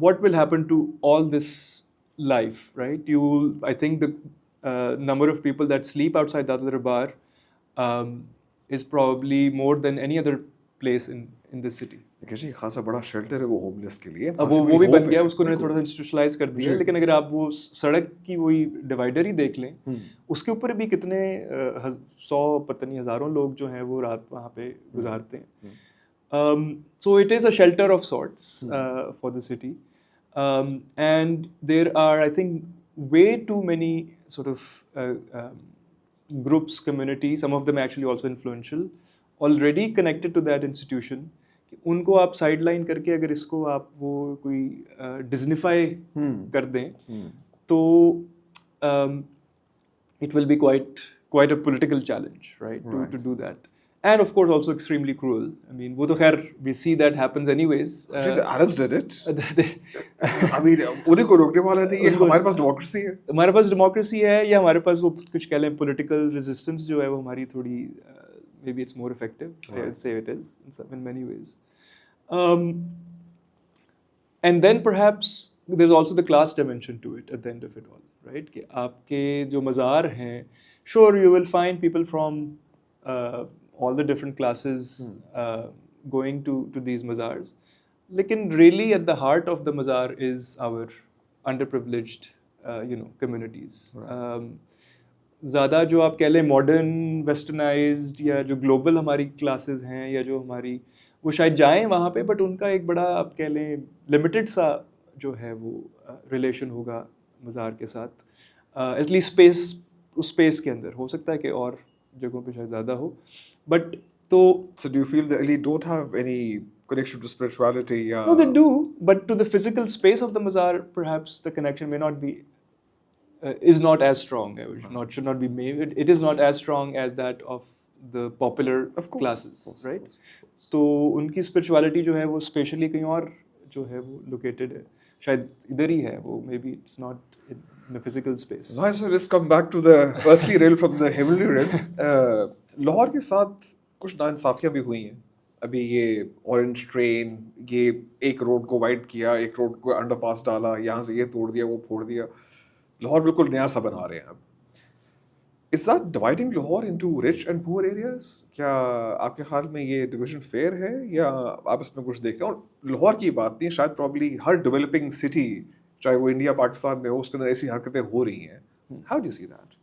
what will happen to all this life, right? I think the number of people that sleep outside Data Darbar is probably more than any other place in this city. देखिए जी, खासा बड़ा shelter है वो homeless के लिए. अब वो भी बन गया, उसको उन्होंने थोड़ा सा इंस्टीट्यूशनलाइज कर दिया. लेकिन अगर आप वो सड़क की वही डिवाइडर ही देख लें, उसके ऊपर भी कितने 100 पता नहीं हज़ारों लोग जो हैं वो रात वहाँ पे गुजारते हैं. So it is a shelter of sorts for the city, and there are, I think, way too many sort of groups, communities, some of them actually also influential, already connected to that institution. उनको आप side line करके अगर इसको आप वो कोई डिज्निफाई कर दें तो it will be quite quite a political challenge, right, to do that. And of course also extremely cruel. I mean, वो तो खैर we see that happens anyways. Actually, the Arabs did it. they- I mean, उन्हीं को रोकने वाला नहीं है, हमारे पास डेमोक्रेसी है. हमारे पास डेमोक्रेसी है या हमारे पास वो कुछ कह लें पॉलिटिकल रेजिस्टेंस जो है वो हमारी थोड़ी maybe it's more effective I would say it is in many ways and then perhaps there is also the class dimension to it at the end of it all, right, कि आपके जो मज़ार हैं, sure you will find people from all the different classes going to these mazars, lekin really at the heart of the mazar is our underprivileged communities. ज़्यादा जो आप कह लें मॉडर्न वेस्टर्नाइज्ड या जो ग्लोबल हमारी क्लासेस हैं या जो हमारी वो शायद जाएं वहाँ पे, बट उनका एक बड़ा आप कह लें लिमिटेड सा जो है वो रिलेशन होगा मज़ार के साथ, एटलीस्ट उस स्पेस के अंदर. हो सकता है कि और जगहों पे शायद ज़्यादा हो, बट तो So do you feel the elite don't have any connection to spirituality? no, they do, but to the physical space of the mazar, perhaps the connection may not be is not as strong. Should not be made. It is not as strong as that of the popular classes, right? तो उनकी spirituality जो है वो spatially कहीं और जो है वो located है, शायद इधर ही है वो, maybe it's not in a physical space. Nice. So let's come back to the earthly realm from the heavenly realm. Lahore के साथ कुछ नाइंसाफियाँ भी हुई हैं. अभी ये ऑरेंज ट्रेन, ये एक रोड को वाइड किया, एक रोड को अंडरपास डाला, यहाँ से ये तोड़ दिया, वो फोड़ दिया. लाहौर बिल्कुल नया सा बना रहे हैं अब. Is that dividing Lahore into rich and poor areas? क्या आपके ख्याल में ये डिवीजन फेयर है या आप इसमें कुछ देखते हैं? और लाहौर की बात नहीं, शायद प्रॉब्ली हर डेवलपिंग सिटी, चाहे वो इंडिया पाकिस्तान में हो, उसके अंदर ऐसी हरकतें हो रही हैं. How do you see that?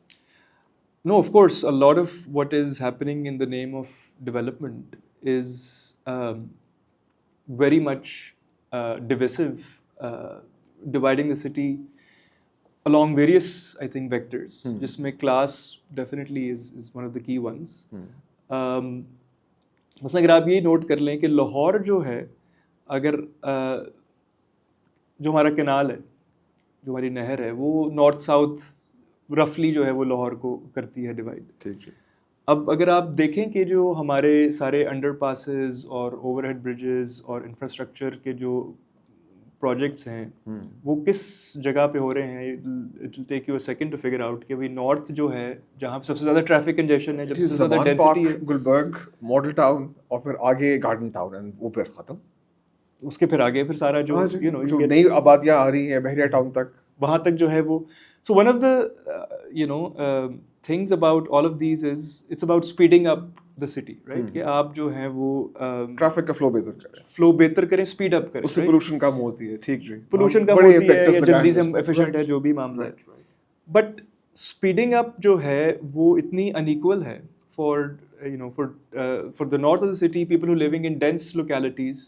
No, of course, a lot of what is happening in the name of development is very much divisive, dividing the city along various, I think, vectors. जिसमें class definitely is one of the key ones. मसलन अगर आप ये note कर लें कि लाहौर जो है, अगर जो हमारा कैनाल है, जो हमारी नहर है, वो नॉर्थ साउथ रफली जो है वो लाहौर को करती है डिवाइड. ठीक है. अब अगर आप देखें कि जो हमारे सारे अंडरपासेस और ओवरहेड ब्रिजेस और इंफ्रास्ट्रक्चर के जो प्रोजेक्ट्स हैं वो किस जगह पे हो रहे हैं, it will take you a second to figure out कि भाई नॉर्थ जो है जहाँ पे सबसे ज़्यादा ट्रैफिक कंजेशन है, सबसे ज़्यादा डेंसिटी है, गुलबर्ग, मॉडल टाउन और फिर आगे गार्डन टाउन एंड वो फिर खत्म. उसके फिर आगे फिर सारा जो जो नई आबादियाँ आ रही हैं बहरिया टाउन तक, वहाँ तक जो है वो. So one of the things about all of these is it's about speeding up the city, right? कि आप जो है वो ट्रैफिक का फ्लो बेहतर करें, स्पीड अप करें, उससे पोल्यूशन कम होती है. ठीक जी, पोल्यूशन कम होती है या जल्दी से एफिशिएंट है जो भी मामला है. बट स्पीडिंग अप जो है वो इतनी अनइक्वल है for the north of the city, people who are living in dense localities,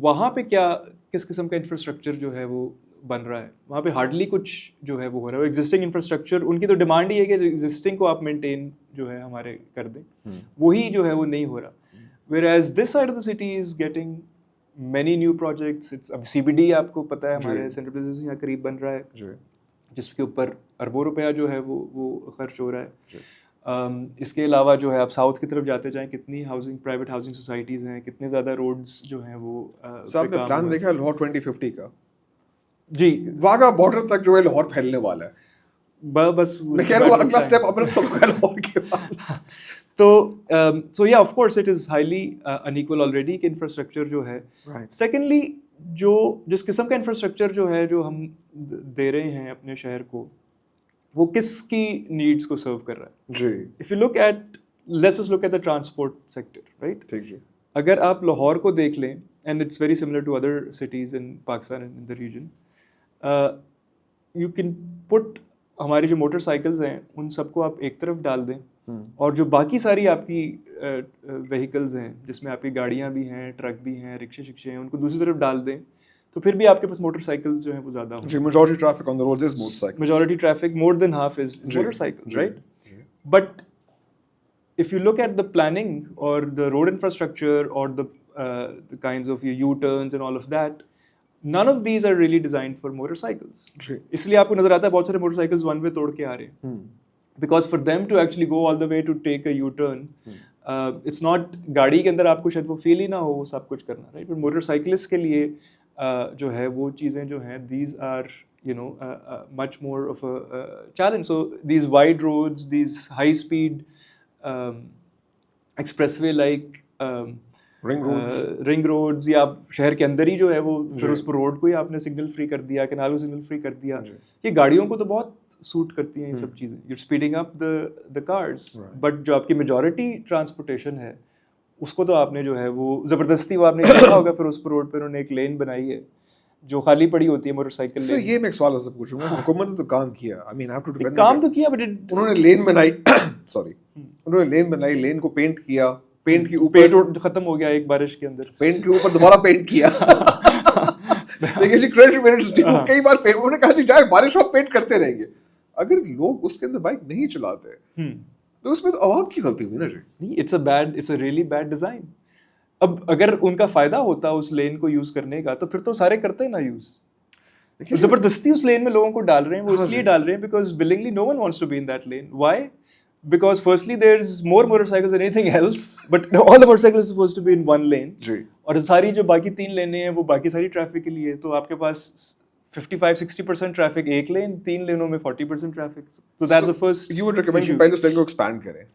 वहाँ पे किस किस्म का इंफ्रास्ट्रक्चर जो है वो बन रहा है. वहाँ पे हार्डली कुछ जो है वो हो रहा है. एग्जिस्टिंग इंफ्रास्ट्रक्चर, उनकी तो डिमांड ही है कि एग्जिस्टिंग को आप मेंटेन जो है हमारे कर दें, वही जो है वो नहीं हो रहा. Whereas this side of the city is getting many new projects. अब CBD आपको पता है हमारे सेंट्रल प्लेसेस यहाँ करीब बन रहा है, जिसके ऊपर अरबों रुपया जो है वो खर्च हो रहा है. इसके अलावा जो है आप साउथ की तरफ जाते जाएं, कितनी प्राइवेट हाउसिंग सोसाइटीज़ हैं, कितने ज़्यादा रोड्स जो हैं वो. आपने प्लान देखा लाहौर 2050 का? जी, वाघा बॉर्डर तक जो है लाहौर फैलने वाला है. बस मैं कह रहा हूँ अगला स्टेप अमृतसर का लाहौर के बाद. So yeah, of course it is highly unequal already कि इंफ्रास्ट्रक्चर जो है. Secondly, जिस किस्म का इंफ्रास्ट्रक्चर जो है जो हम दे रहे हैं अपने शहर को, वो किसकी नीड्स को सर्व कर रहा है जी. If you look at, let's just look at the transport sector, right. ठीक जी. अगर आप लाहौर को देख लें, and it's very similar to other cities in Pakistan and in the region, you can put हमारी जो मोटरसाइकिल्स हैं उन सबको आप एक तरफ डाल दें, और जो बाकी सारी आपकी व्हीकल्स हैं जिसमें आपकी गाड़ियाँ भी हैं, ट्रक भी हैं, रिक्शे शिक्शे हैं, उनको दूसरी तरफ डाल दें, तो फिर भी आपके पास मोटरसाइकिल्स जो हैं वो ज़्यादा होंगे. Majority traffic on the roads is motorcycles. Majority traffic, more than half is motorcycles, right? But if you look at the planning or the road infrastructure or the kinds of U-turns and all of that, none of these are really designed for motorcycles. इसलिए आपको नजर आता है बहुत सारे motorcycles one way तोड़ के आ रहे हैं. because for them to actually go all the way to take a U-turn, it's not, गाड़ी के अंदर आपको शायद वो फील ही ना हो वो सब कुछ करना, right? But मोटरसाइकिलिस्ट के लिए जो है वो चीज़ें जो हैं, these are much more of a challenge. So these wide roads, these high speed expressway like ring roads या शहर के अंदर ही जो है वो फिरोजपुर रोड को ही आपने सिग्नल फ्री कर दिया, कैनाल को सिग्नल फ्री कर दिया, ये गाड़ियों को तो बहुत सूट करती हैं ये सब चीज़ें, you're speeding up the cars, but जो आपकी मेजॉरिटी ट्रांसपोर्टेशन है उसको तो आपने जो है वो ज़बरदस्ती, वो आपने देखा होगा फिरोजपुर रोड पर उन्होंने एक लेन बनाई है जो खाली पड़ी होती है मोटरसाइकिल लेन। ये मैं एक सवाल आपसे पूछूंगा, हुकूमत ने तो काम किया, I mean I have to defend, काम तो किया, बट उन्होंने लेन बनाई सॉरी उन्होंने लेन बनाई, लेन को पेंट किया, पेंट के ऊपर पेंट खत्म हो गया एक बारिश के अंदर, पेंट के ऊपर दोबारा पेंट किया देखिए जी क्रेडिट मेरिट्स कई बार उन्होंने कहा जी चाहे बारिश हो पेंट करते रहेंगे, अगर लोग उसके अंदर बाइक नहीं चलाते तो उसमें तो आवाम की गलती हुई ना जी। नहीं, it's a really bad design. अब अगर उनका फायदा होता उस लेन को यूज करने का तो फिर तो सारे करते हैं ना यूज, जबरदस्ती उस लेन में लोगों को डाल रहे हैं, वो इसलिए डाल रहे हैं because willingly no one wants to be in that lane. Why? Because firstly there's more motorcycles than anything else, but all the motorcycles are supposed to be in one lane. जी। और सारी जो बाकी 3 लेने हैं वो बाकी सारी ट्रैफिक के लिए, तो आपके पास 55-60% ट्रैफिक एक लेन, 3 लेनों में 40% traffic, so that's the first you would recommend कि पहले उस लेन को एक्सपैंड करें,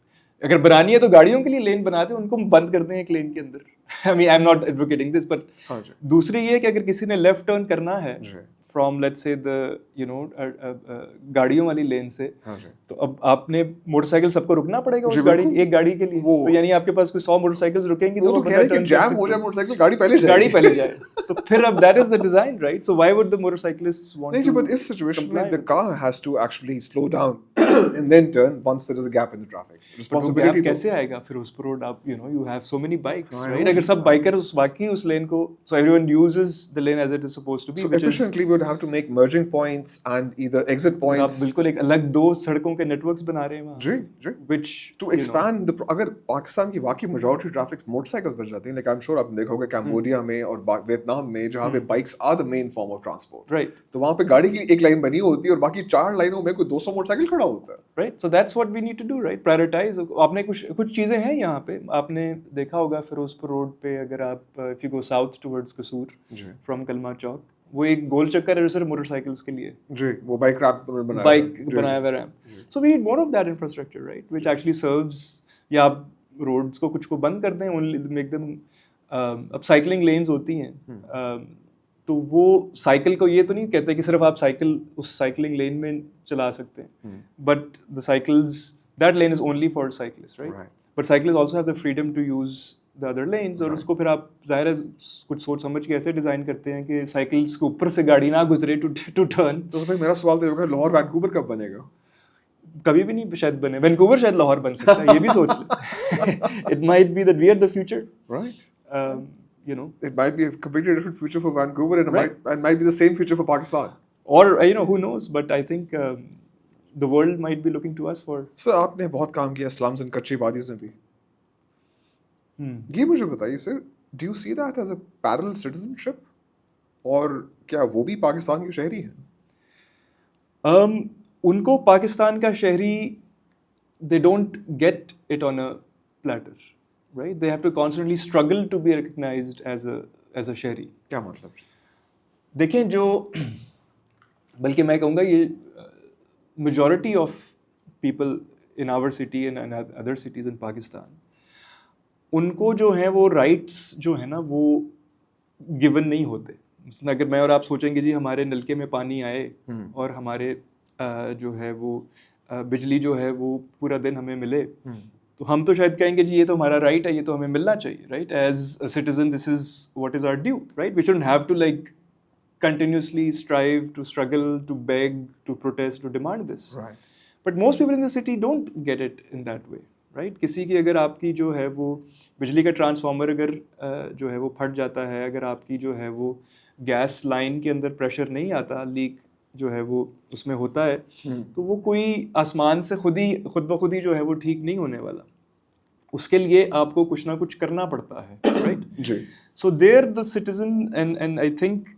अगर बनानी है तो गाड़ियों के लिए लेन बना दें, उनको बंद कर दें एक लेन के अंदर। I mean I'm not advocating this, but दूसरी ये कि अगर किसी ने लेफ्ट टर्न करना है फ्रॉम लेट्स से गाड़ियों वाली लेन से, तो अब आपने मोटरसाइकिल सबको रुकना पड़ेगा उस गाड़ी, एक गाड़ी के लिए, तो यानी आपके पास कोई 100 मोटरसाइकिल्स रुकेंगी तो कह रहे हैं कि जैम हो जाए मोटरसाइकिल, गाड़ी पहले जाए तो फिर अब that is the design, right? So why would the motorcyclists want to, but इस सिचुएशन में the car has to actually slow down and then turn once there is a gap in the traffic. Responsibility कैसे आएगा Firozpur road? आप you have so many bikes, right? अगर सब biker उस लेन को, so everyone uses the lane as it is supposed to be, so efficiently we would have to make merging points and either exit points. आप बिल्कुल एक अलग 2 सड़कों के नेटवर्क्स बना रहे हैं वहाँ, जी which to expand the अगर पाकिस्तान की बाकी majority traffic motorcycles बच जाती हैं, like I'm sure आपने देखा होगा कैम्बोडिया में और वियतनाम में जहाँ पे bikes are the main form of transport, right? तो वहाँ पे गाड़ी की एक लाइन बनी होती है और बाकी 4 लाइनों में कोई 200 मोटरसाइकिल खड़ा होता है, right? So that's what we need to do, right? Prioritize. आपने कुछ चीज़ें हैं यहाँ पे, आपने देखा होगा फिरोजपुर रोड पे, अगर आप if you go south towards कसूर from कलमा चौक, वो एक गोल चक्कर है सिर्फ मोटरसाइकिल्स के लिए जी, वो बाइक बनाया हुआ ramp. So we need more of that infrastructure, right? Which actually serves, या आप रोड्स को कुछ को बंद कर दें, only make them अब साइकिलिंग लेन्स होती हैं, तो वो साइकिल को ये तो नहीं कहते कि सिर्फ आप साइकिल उस साइकिलिंग लेन में चला सकते हैं, but the cycles, that lane is only for cyclist, right? But cyclist also have the freedom to use the other lanes, और उसको फिर आप जाहिर है कुछ सोच समझ के ऐसे डिजाइन करते हैं कि साइकिल्स के ऊपर से गाड़ी ना गुजरे टू टर्न। तो भाई मेरा सवाल तो होगा, लाहौर वैंकूवर कब बनेगा? कभी भी नहीं शायद बने, वैंकूवर शायद लाहौर बन सकता है, ये भी सोच ले। It might be that we are the future, right? It might be a completely different future for Vancouver, and it might be the same future for Pakistan. Or who knows? But I think the world might be looking to us for. Sir, आपने बहुत काम किया slums and कच्ची वादियों में भी। ये मुझे बताइए sir, do you see that as a parallel citizenship? और क्या वो भी पाकिस्तान के शहरी हैं? उनको पाकिस्तान का शहरी, they don't get it on a platter. Right? They have to constantly struggle to be recognized as a शहरी। क्या मतलब? देखें, जो बल्कि मैं कहूँगा ये majority of people in our city and other cities in Pakistan, उनको जो है वो rights जो है ना वो given नहीं होते। मतलब अगर मैं और आप सोचेंगे जी हमारे नलके में पानी आए और हमारे जो है वो बिजली जो है वो पूरा दिन हमें मिले, तो हम तो शायद कहेंगे जी ये तो हमारा राइट है, ये तो हमें मिलना चाहिए, right? As a citizen this is what is our due, right? We shouldn't have to like continuously strive to struggle to beg to protest to demand this, but most people in the city don't get it in that way, right? किसी की अगर आपकी जो है वो बिजली का transformer अगर जो है वो फट जाता है, अगर आपकी जो है वो गैस लाइन के अंदर प्रेशर नहीं आता, लीक जो है वो उसमें होता है, तो वो कोई आसमान से खुद ब खुद ही जो है वो ठीक नहीं होने वाला, उसके लिए आपको कुछ ना कुछ करना पड़ता है, राइट? जी। So there the citizen and I think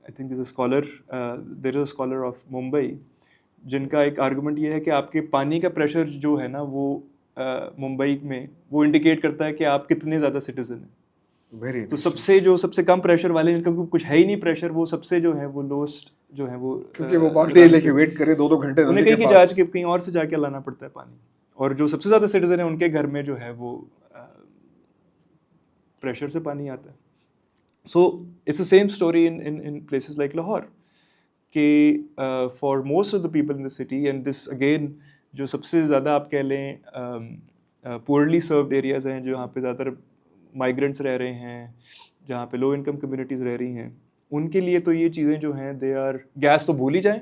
there is a scholar of Mumbai जिनका एक आर्गुमेंट ये है कि आपके पानी का प्रेशर जो है ना वो मुंबई में वो इंडिकेट करता है कि आप कितने ज़्यादा सिटीजन हैं। वेरी तो सबसे कम प्रेशर वाले, जिनका कुछ है ही नहीं प्रेशर, वो सबसे जो है वो लोएस्ट जो है वो क्योंकि वो बाल्टी लेके वेट करे 2-2 घंटे उन्हें नदी कहीं के की पास। जाके कहीं और से जाके लाना पड़ता है पानी। और जो सबसे ज़्यादा सिटीजन है उनके घर में जो है वो प्रेशर से पानी आता है। So it's the same story in places like Lahore कि for most of the people in the city, and this again जो सबसे ज़्यादा आप कह लें पुअरली सर्व्ड एरियाज़ हैं, जो यहाँ पे ज़्यादातर माइग्रेंट्स रह रहे हैं, जहाँ पे लो इनकम कम्युनिटीज़ रह रही हैं, उनके लिए तो ये चीज़ें जो हैं दे आर, गैस तो भूल ही जाएं,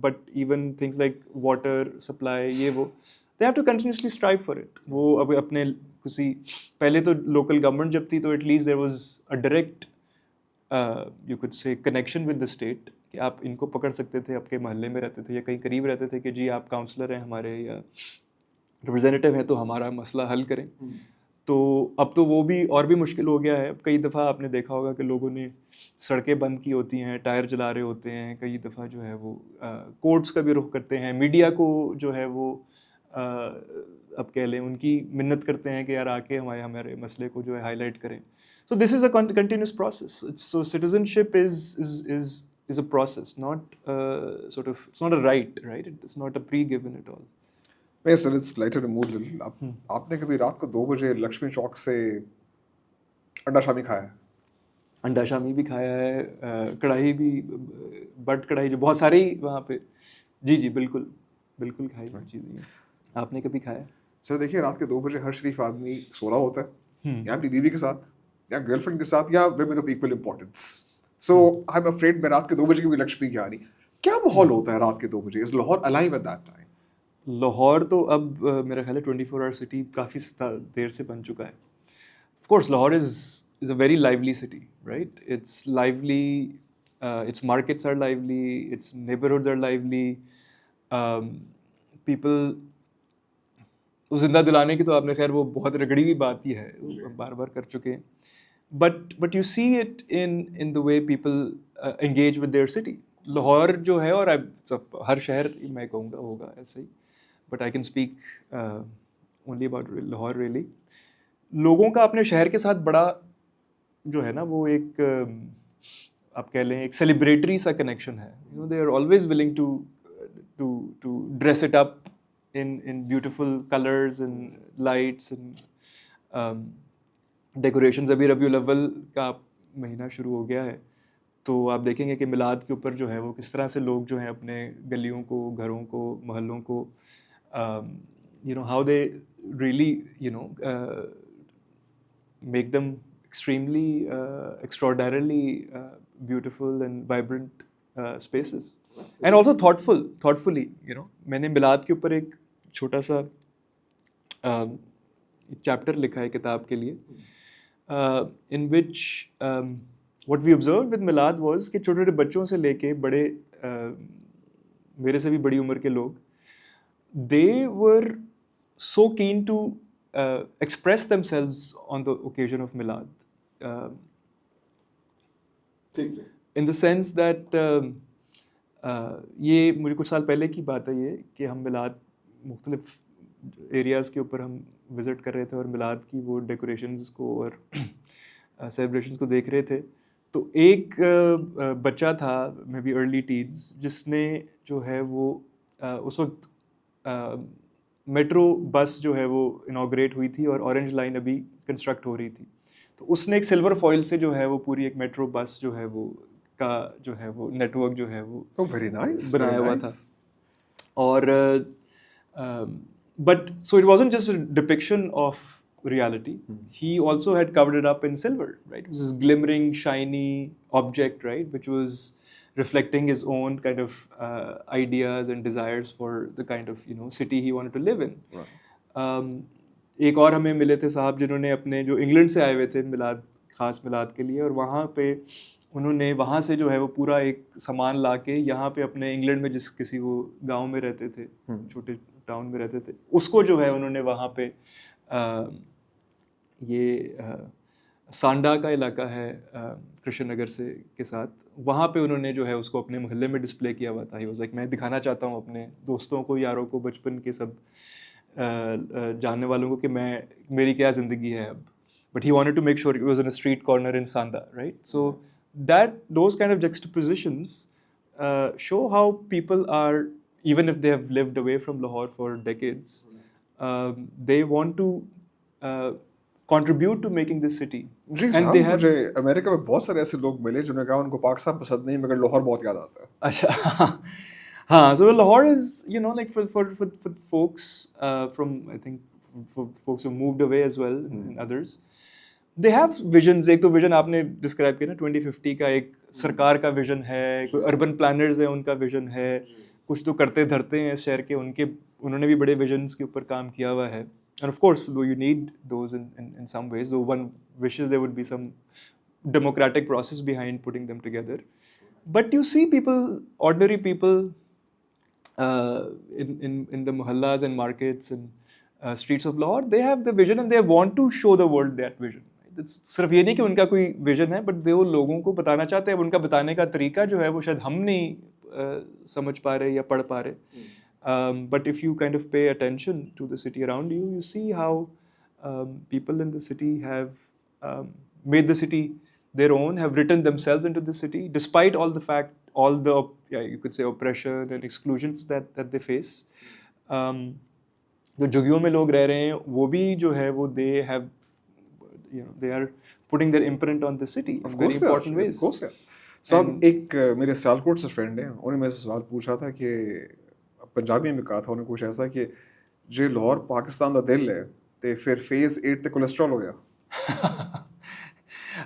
but even things like water supply, ये वो they have to continuously strive for it. वो अब अपने किसी, पहले तो लोकल गवर्नमेंट जब थी तो at least there was a direct you could say connection with the state, कि आप इनको पकड़ सकते थे, आपके मोहल्ले में रहते थे या कहीं करीब रहते थे कि जी आप काउंसलर हैं हमारे या रिप्रेजेंटेटिव हैं तो हमारा मसला हल करें। तो अब तो वो भी और भी मुश्किल हो गया है। कई दफ़ा आपने देखा होगा कि लोगों ने सड़कें बंद की होती हैं, टायर जला रहे होते हैं, कई दफ़ा जो है वो कोर्ट्स का भी रुख करते हैं, मीडिया को जो है वो अब कह लें उनकी मिन्नत करते हैं कि यार आके हमारे हमारे मसले को जो है हाईलाइट करें। So this is a continuous process. So citizenship is a process, not it's not a right? It's not a pre-given at all. नहीं sir, it's lighter mood little. आपने कभी रात को 2 बजे लक्ष्मी चौक से अंडा शामी खाया है? अंडा शामी भी खाया है, कढ़ाई भी, बट कढ़ाई जो बहुत सारी वहाँ पे, जी बिल्कुल बिल्कुल खाई हुई चीज़ें हैं। आपने कभी खाया? सर देखिए, रात के 2 बजे हर शरीफ आदमी सो रहा होता है, या अपनी बीवी के साथ या गर्लफ्रेंड के साथ या women of equal importance. So I'm afraid मैं रात के 2 बजे की भी लक्ष्मी की आ रही। क्या माहौल होता है रात के 2 बजे? Is Lahore alive at that time? Lahore तो अब मेरा ख्याल है 24 आवर सिटी काफ़ी देर से बन चुका है। Of course, Lahore is a very lively city, right? It's lively, its markets are lively, its neighborhoods are lively. People, उस जिंदा दिलाने की तो आपने खैर वो बहुत रगड़ी हुई बात ही है, बार बार कर चुके हैं। But you see it in the way people engage with their city. Lahore जो है, और हर शहर मैं कहूँगा होगा ऐसे ही, but I can speak only about Lahore really. लोगों का अपने शहर के साथ बड़ा जो है ना वो एक आप कह लें एक सेलिब्रेटरी सा कनेक्शन है। You know, they are always willing to dress it up in beautiful colors and lights and decorations. अभी रबीउल अव्वल का महीना शुरू हो गया है, तो आप देखेंगे कि मिलाद के ऊपर जो है वो किस तरह से लोग जो हैं अपने गलियों को, घरों को, मोहल्लों को, you know, how they really, you know, make them extremely extraordinarily beautiful and vibrant spaces, and also thoughtfully, you know. मैंने मिलाद के ऊपर एक छोटा सा चैप्टर लिखा है किताब के लिए, in which what we observed with Milad was कि छोटे छोटे बच्चों से लेके बड़े मेरे से भी बड़ी उम्र के लोग, they were so keen to express themselves on the occasion of Milad, in the sense that ये मुझे कुछ साल पहले की बात है ये, कि हम मिलाद मुख्तलिफ एरियाज़ के ऊपर हम विज़िट कर रहे थे और मिलाद की वो डेकोरेशंस को और सेलिब्रेशंस को देख रहे थे। तो एक बच्चा था, मे बी अर्ली टीन्स, जिसने जो है वो उस वक्त मेट्रो बस जो है वो इनाग्रेट हुई थी और ऑरेंज लाइन अभी कंस्ट्रक्ट हो रही थी, तो उसने एक सिल्वर फॉइल से जो है वो पूरी एक मेट्रो बस जो है वो का जो है वो नेटवर्क जो है वो बनाया हुआ था। और but so it wasn't just a depiction of reality. He also had covered it up in silver, right? It was this glimmering, shiny object, right, which was reflecting his own kind of ideas and desires for the kind of, you know, city he wanted to live in. Right. एक और हमें मिले थे साहब जिन्होंने अपने जो England से आए हुए थे मिलाद, खास मिलाद के लिए, और वहाँ पे उन्होंने वहाँ से जो है वो पूरा एक सामान ला के यहाँ पे अपने इंग्लैंड में जिस किसी वो गांव में रहते थे, छोटे टाउन में रहते थे, उसको जो है उन्होंने वहाँ पे ये सांडा का इलाका है कृष्ण नगर से के साथ, वहाँ पे उन्होंने जो है उसको अपने मोहल्ले में डिस्प्ले किया हुआ था। ही वाज लाइक मैं दिखाना चाहता हूँ अपने दोस्तों को, यारों को, बचपन के सब जानने वालों को कि मेरी क्या ज़िंदगी है अब। But he wanted to make sure it was in a street corner in Sanda, right? So that those kind of juxtapositions show how people are, even if they have lived away from Lahore for decades, they want to contribute to making this city. जी And साहब, they have मुझे America में बहुत सारे ऐसे लोग मिले जिन्होंने कहा उनको पाकिस्तान पसंद नहीं मगर लाहौर बहुत याद आता है। अच्छा हाँ, so Lahore is, you know, like for folks from, I think, for folks who moved away as well, and others, they have visions. एक तो विजन आपने डिस्क्राइब किया ना 2050 का, एक सरकार का विजन है, कोई अर्बन प्लानर्स है उनका विजन है, कुछ तो करते धरते हैं इस शहर के, उन्होंने भी बड़े विजन्स के ऊपर काम किया हुआ है. And of course, though you need those in some ways, though one wishes there would be some democratic process behind putting them together. But you see people, ordinary people, in the mohallas and markets and streets of Lahore, they have the vision and they want to show the world that vision. सिर्फ ये नहीं कि उनका कोई vision है, but वो लोगों को बताना चाहते हैं. उनका बताने का तरीका जो है वो शायद हम नहीं समझ पा रहे या पढ़ पा रहे. But if you kind of pay attention to the city around you, you see how people in the city have made the city their own, have written themselves into the city, despite all the you could say oppression and exclusions that they face. जो झुग्गियों में लोग रह रहे हैं वो भी जो है वो they are putting their imprint on the city in very important ways. Of course, सब एक मेरे सियालकोट से फ्रेंड हैं, उन्होंने मेरे से सवाल पूछा था कि पंजाबी में कहा था उन्होंने कुछ ऐसा कि जे लाहौर पाकिस्तान का दिल है ते फिर फेज 8 ते कोलेस्ट्रॉल हो गया.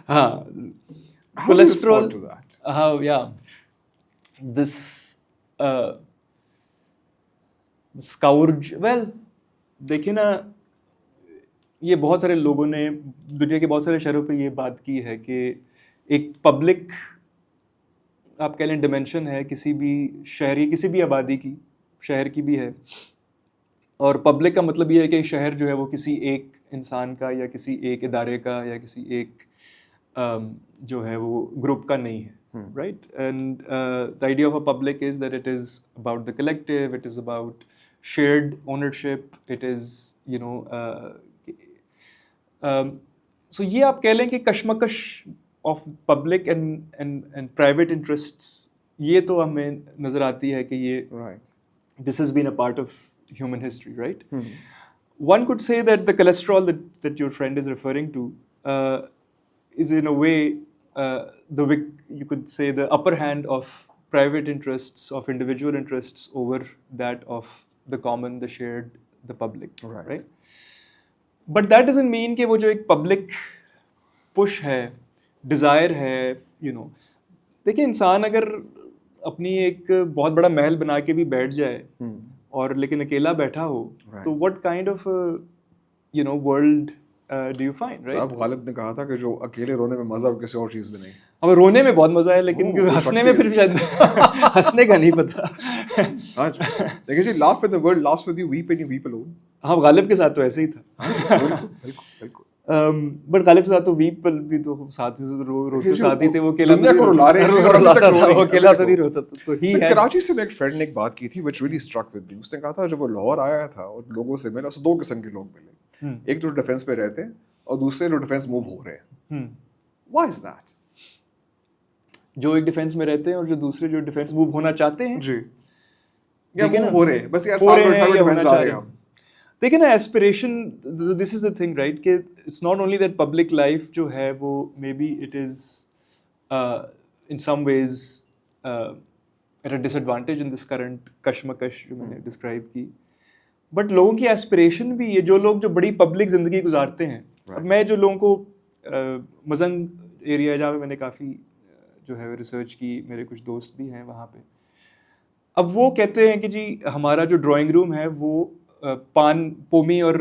हाँ, How do you respond to that? Yeah, this scourge, well, देखिए ना, ये बहुत सारे लोगों ने दुनिया के बहुत सारे शहरों पे ये बात की है कि एक पब्लिक, आप कह लें, डिमेंशन है किसी भी शहर, किसी भी आबादी की, शहर की भी है. और पब्लिक का मतलब ये है कि शहर जो है वो किसी एक इंसान का या किसी एक इदारे का या किसी एक जो है वो ग्रुप का नहीं है, right? And the idea of a public is that it is about the collective, it is about shared ownership, it is, you know, so ये आप कह लें कि कशमकश of public and private interests, ये तो हमें नज़र आती है कि ये this has been a part of human history, right? One could say that the cholesterol that your friend is referring to is in a way you could say the upper hand of private interests, of individual interests over that of the common, the shared, the public, right? But that doesn't mean कि वो जो एक public push है, desire है, you know, देखिए इंसान अगर अपनी एक बहुत बड़ा महल बना के भी बैठ जाए और लेकिन अकेला बैठा हो, तो what kind of you know world do you find, right? साहब गालिब ने कहा था कि जो अकेले रोने में मजा किसी और चीज में नहीं. हमें रोने में बहुत मजा है, लेकिन हंसने में फिर शायद हंसने का नहीं पता. हाँ देखिए जी, laugh when the world laughs with you, weep when you weep alone. हाँ, गालिब के साथ तो ऐसे ही था. बिल्कुल. बट गालिब के साथ तो वीप भी तो साथ ही रोते साथ ही थे. वो अकेला दुनिया को रुला रहे हैं, वो अकेला तो नहीं रोता. तो ही है. कराची से एक फ्रेंड ने एक बात की थी which really struck with me. उसने कहा था जब वो लाहौर आया था और लोगों से मिला, उससे दो किस्म के लोग मिले. एक जो डिफेंस पे रहते हैं और दूसरे जो डिफेंस मूव हो रहे हैं. Why is that? जो एक डिफेंस में रहते हैं और जो दूसरे जो डिफेंस मूव होना चाहते हैं जी, या मूव हो रहे हैं, बस यार साल डिफेंस आ रहे हैं हम. देखिए ना, aspiration, this is the thing, right, कि it's not only that public life जो है वो may be it is in some ways at a disadvantage in this current कशमकश जो मैंने डिस्क्राइब की, बट लोगों की एस्पिरेशन भी, ये जो लोग जो बड़ी पब्लिक ज़िंदगी गुजारते हैं. अब मैं जो लोगों को मजंग एरिया जहाँ पे मैंने काफ़ी जो है रिसर्च की, मेरे कुछ दोस्त भी हैं वहाँ पे, अब वो कहते हैं कि जी हमारा जो ड्राइंग रूम है वो पोमी और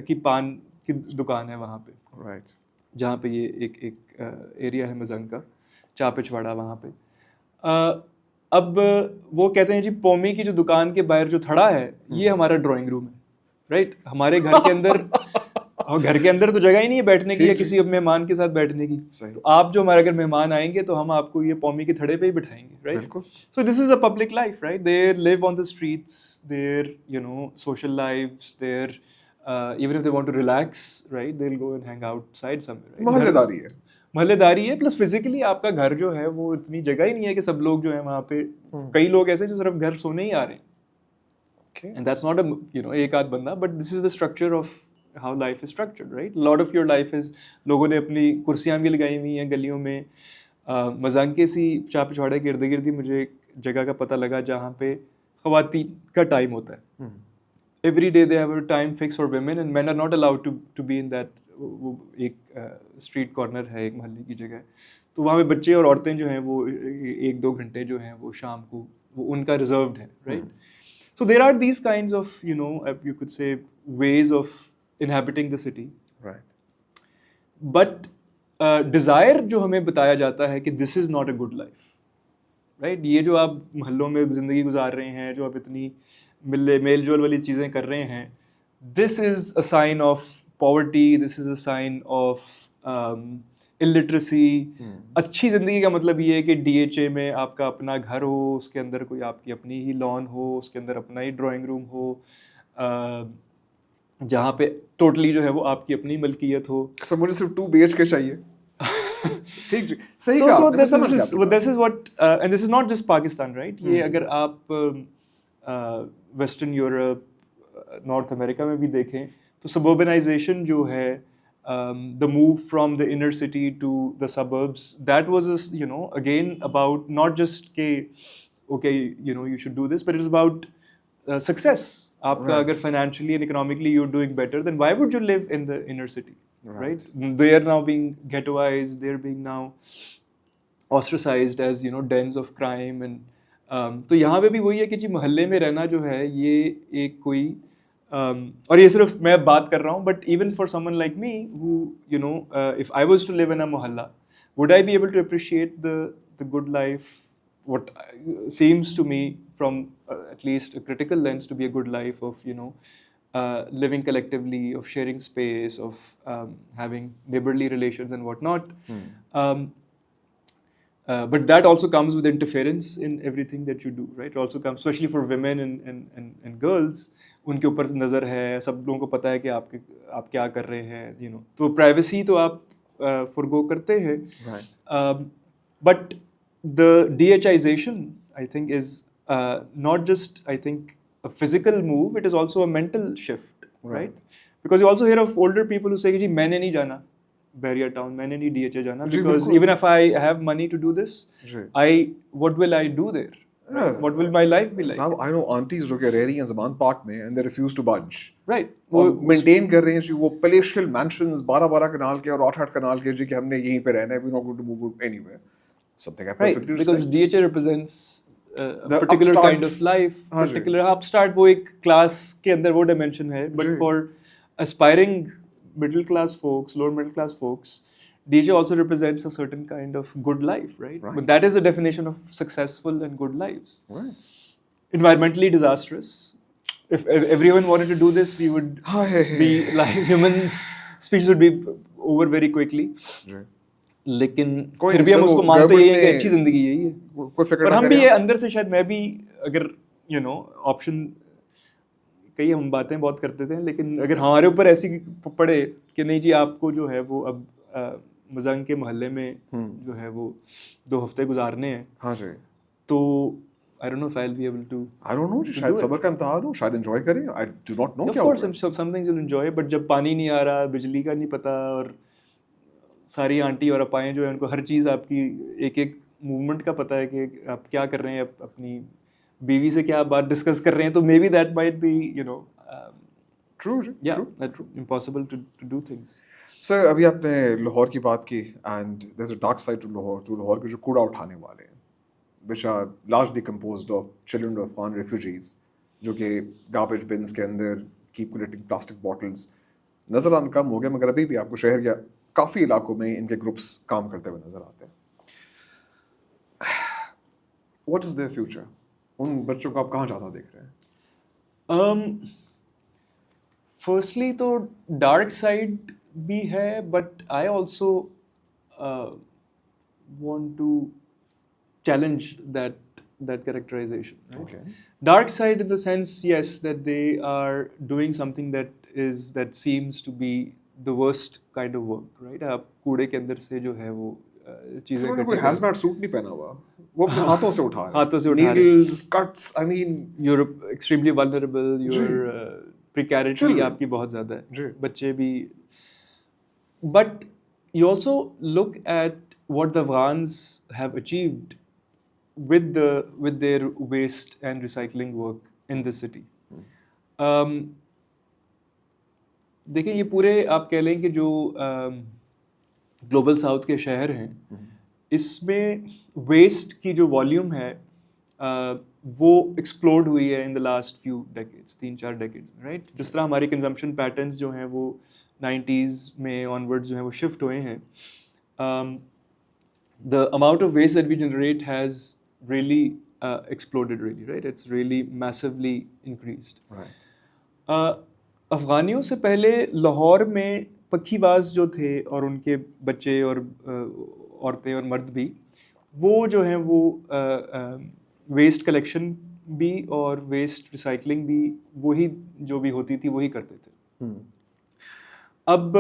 की पान की दुकान है वहाँ पे, राइट, जहाँ पे ये एक एरिया है मजंग का, चा पिछवाड़ा वहाँ पे. अब वो कहते हैं जी पोमी की जो दुकान के बाहर जो थड़ा है ये हमारा ड्राइंग रूम है, राइट? हमारे घर के अंदर और घर के अंदर तो जगह ही नहीं है बैठने की ठीक, या ठीक। किसी मेहमान के साथ बैठने की। सही। तो आप जो हमारे अगर मेहमान आएंगे तो हम आपको ये पौमी के थड़े पे ही बिठाएंगे, राइट? बिल्कुल। So this is a public life, right? They live on the streets, their, social lives, their, even if they want to relax, right? They'll go and hang outside somewhere, right? मोहल्लेदारी है। मोहल्लेदारी है, plus physically आपका घर जो है वो इतनी जगह ही नहीं है कि सब लोग जो है वहाँ पे, कई लोग ऐसे जो सिर्फ घर सोने ही आ रहे हैं, Okay. and that's not a एक आध बंदा, but this is the structure of how life is structured, right? A lot of your life is, लोगों ने अपनी कुर्सियाँ भी लगाई हुई हैं गलियों में। मजांके सी चाप पिछवाड़े के इर्द गिर्द ही मुझे एक जगह का पता लगा जहाँ पे ख़वातीन का टाइम होता है। Every day they have a time fixed for women and men are not allowed to be in that, वो एक स्ट्रीट कॉर्नर है, एक मोहल्ले की जगह है, तो वहाँ पे बच्चे और औरतें जो हैं वो 1-2 घंटे जो हैं वो शाम को वो उनका रिजर्व्ड है, right? So there are these kinds of, you could say, ways of inhabiting the city. Right. But desire जो हमें बताया जाता है कि this is not a good life, right? ये जो आप मोहल्लों में ज़िंदगी गुजार रहे हैं, जो आप इतनी मेल जोल वाली चीज़ें कर रहे हैं, this is a sign of poverty, this is a sign of illiteracy. अच्छी ज़िंदगी का मतलब ये है कि DHA में आपका अपना घर हो, उसके अंदर कोई आपकी अपनी ही लॉन हो, उसके अंदर अपना ही ड्राइंग रूम हो, जहाँ पे टोटली जो है वो आपकी अपनी मलकियत हो। सर मुझे सिर्फ 2 BHK चाहिए। ठीक जी, सही So, कहा so आपने, मैं this, समझ this गया is आपकी बात। this is what and this is not just Pakistan, right? ये अगर आप वेस्टर्न यूरोप, नॉर्थ अमेरिका में भी देखें तो suburbanization जो है, the move from the inner city to the suburbs, that was again about not just के okay, you should do this, but it is about success. आपका Right. अगर financially and economically you're doing better, then why would you live in the inner city? Right. Right? They are now being ghettoized. They're being now ostracized as dens of crime and तो यहाँ पे भी वही है कि जी मोहल्ले में रहना जो है ये एक कोई और ये सिर्फ मैं बात कर रहा हूँ, but even for someone like me who if I was to live in a mohalla, would I be able to appreciate the good life, what seems to me from at least a critical lens to be a good life of living collectively, of sharing space, of having neighborly relations and whatnot. But that also comes with interference in everything that you do, right? It also comes, especially for women and girls, उनके ऊपर नज़र है, सब लोगों को पता है कि आप क्या कर रहे हैं, तो प्राइवेसी तो आप forgo करते हैं. Right. But the DHization, I think, is not just, I think, a physical move, it is also a mental shift, right? Because you also hear of older people who say कि जी मैंने नहीं जाना barrier town, मैंने नहीं DHA जाना, because even if I have money to do this, what will I do there? Right? What will my life be like? साहब I know aunties जो कि रह रही हैं ज़मान पार्क में and they refuse to budge. Right. वो maintain कर रहे हैं जी वो palatial mansions 12-12 कनाल के और 8-8 कनाल के जी कि हमने यहीं पे रहना है, we're not going to move anywhere. Something I Right, perfectly because respect. DHA represents a The particular kind upstarts. of life, हाँ जी. particular upstart वो एक class के अंदर वो dimension है, but ji. for aspiring middle class folks, lower middle class folks, DHA also represents a certain kind of good life, right? Right. But that is the definition of successful and good lives. Right. Environmentally disastrous. If everyone wanted to do this, we would be like human species would be over very quickly. जी. लेकिन कोई फिर भी नहीं, हम sir, उसको वो मानते ही हैं कि government अच्छी जिंदगी यही है. कोई फिक्र और ना हम भी करें ये आप. अंदर से शायद मैं भी अगर ऑप्शन कई हम बातें बहुत करते थे, लेकिन अगर हमारे ऊपर ऐसी पड़े कि नहीं जी आपको जो है वो अब मजंग के मोहल्ले में जो है वो 2 हफ्ते गुजारने हैं, हाँ जी. तो I don't know if I will be able to. I don't know जी, शायद सबर का इम्तिहान हो, शायद एंजॉय करें. I do not know of क्या कोर्स होगा. Some things will enjoy, but जब पानी नहीं आ रहा, बिजली का नहीं पता, और सारी आंटी और अपाएं जो है उनको हर चीज़ आपकी एक एक मूवमेंट का पता है कि आप क्या कर रहे हैं, अपनी बीवी से क्या बात डिस्कस कर रहे हैं, तो maybe that might be True जी, या true. Impossible to do things. Sir अभी आपने लाहौर की बात की and there's a dark side to Lahore के जो कूड़ा उठाने वाले हैं which are largely composed of children of Afghan refugees जो कि garbage bins के अंदर keep collecting plastic bottles. नज़र आना कम हो गया, मगर अभी भी आपको शहर या काफ़ी इलाकों में इनके ग्रुप्स काम करते हुए नज़र आते हैं. What is their future? उन बच्चों को आप कहाँ जाता देख रहे हैं? फर्स्टली तो डार्क साइड भी है, but I also want to challenge that characterization, right? Okay. Dark side in the sense, yes, that they are doing something that seems to be the worst kind of work, right? आप कूड़े के अंदर से जो है वो चीजें उन्होंने इकट्ठी कोई कर रहे hazmat suit नहीं पहना हुआ, वो अपने हाथों से उठा रहे हैं, हाथों से उठा रहे हैं। needles, cuts, I mean, you're extremely vulnerable, your precarity Children. आपकी बहुत ज़्यादा जी। है, बच्चे भी। But you also look at what the Afghans have achieved with their waste and recycling work in this city. देखिए ये पूरे आप कह लें कि जो ग्लोबल साउथ के शहर हैं, इसमें वेस्ट की जो वॉल्यूम है वो एक्सप्लोड हुई है in the last few decades, 3-4 decades में, राइट? जिस तरह हमारे कंजम्पशन पैटर्न्स जो हैं वो 90s में ऑनवर्ड्स जो हैं वो शिफ्ट हुए हैं, the amount of waste that we generate has really exploded, really, right? It's really massively increased. right. अफ़गानियों से पहले लाहौर में पखीबाज जो थे और उनके बच्चे और औरतें और मर्द भी, वो जो हैं वो वेस्ट कलेक्शन भी और वेस्ट रिसाइकलिंग भी वही जो भी होती थी वही करते थे। अब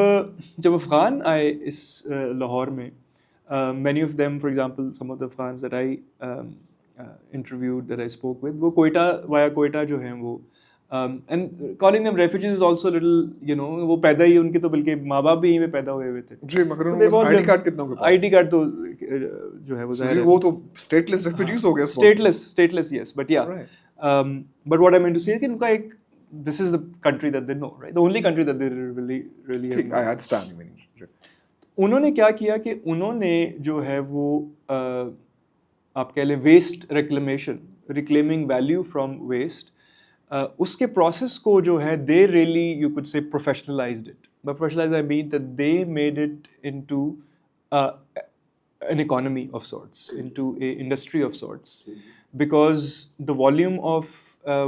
जब अफ़गान आए इस लाहौर में, many of them, for example, some of the Afghans that I interviewed, that I spoke with, वो via Quetta जो हैं वो, and calling them refugees is also a little, you know, वो पैदा ही उनके तो बल्कि माँ बाप भी यहीं पे पैदा हुए थे। जी, मगर उनके पास आईडी कार्ड कितनों के पास? आईडी कार्ड तो जो है वो जी, वो तो स्टेटलेस रेफ्यूजीज हो गए। Stateless, yes, but yeah. Right. But what I meant to say is कि उनका एक, this is the country that they know, right? The only country that they really have ठीक, I understand you meaning. उन्होंने क्या किया कि उन्होंने जो है वो आप कह लें waste reclamation, reclaiming value from waste, उसके प्रोसेस को जो है they really you could say professionalized it. By professionalized I mean that they made it into an economy of sorts, into a industry of sorts, because the volume of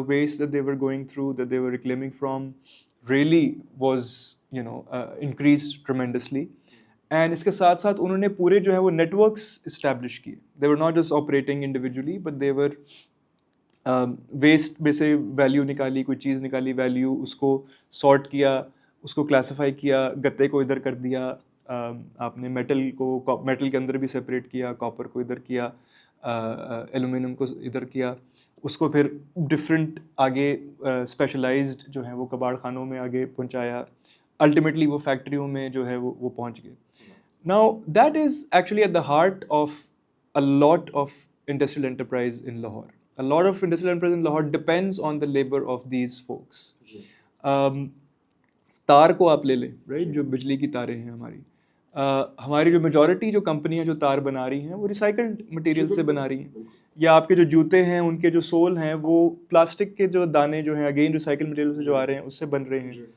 waste that they were going through, that they were reclaiming from, really was, you know, increased tremendously. And इसके साथ साथ उन्होंने पूरे जो है वो networks establish किए। They were not just operating individually, but they were waste में से वैल्यू निकाली, कोई चीज़ निकाली वैल्यू, उसको सॉर्ट किया, उसको क्लासीफाई किया, गत्ते को इधर कर दिया, आपने मेटल के अंदर भी सेपरेट किया, कॉपर को इधर किया, एलुमिनियम को इधर किया, उसको फिर डिफरेंट आगे स्पेशलाइज्ड जो है वो कबाड़ खानों में आगे पहुंचाया, अल्टीमेटली वो फैक्ट्रियों में जो है वो पहुंच गए। Now that is actually at the heart of a lot of industrial enterprise in Lahore. A lot of industrial enterprise in Lahore depends on the labour of these folks. तार को आप ले लें, राइट, जो बिजली की तारें हैं हमारी जो मेजॉरिटी जो कंपनियां जो तार बना रही हैं वो रिसाइकल्ड मटेरियल से बना रही हैं, या आपके जो जूते हैं उनके जो सोल हैं वो प्लास्टिक के जो दाने जो हैं अगेन रिसाइकल्ड मटेरियल से जो आ रहे हैं उससे बन रहे हैं।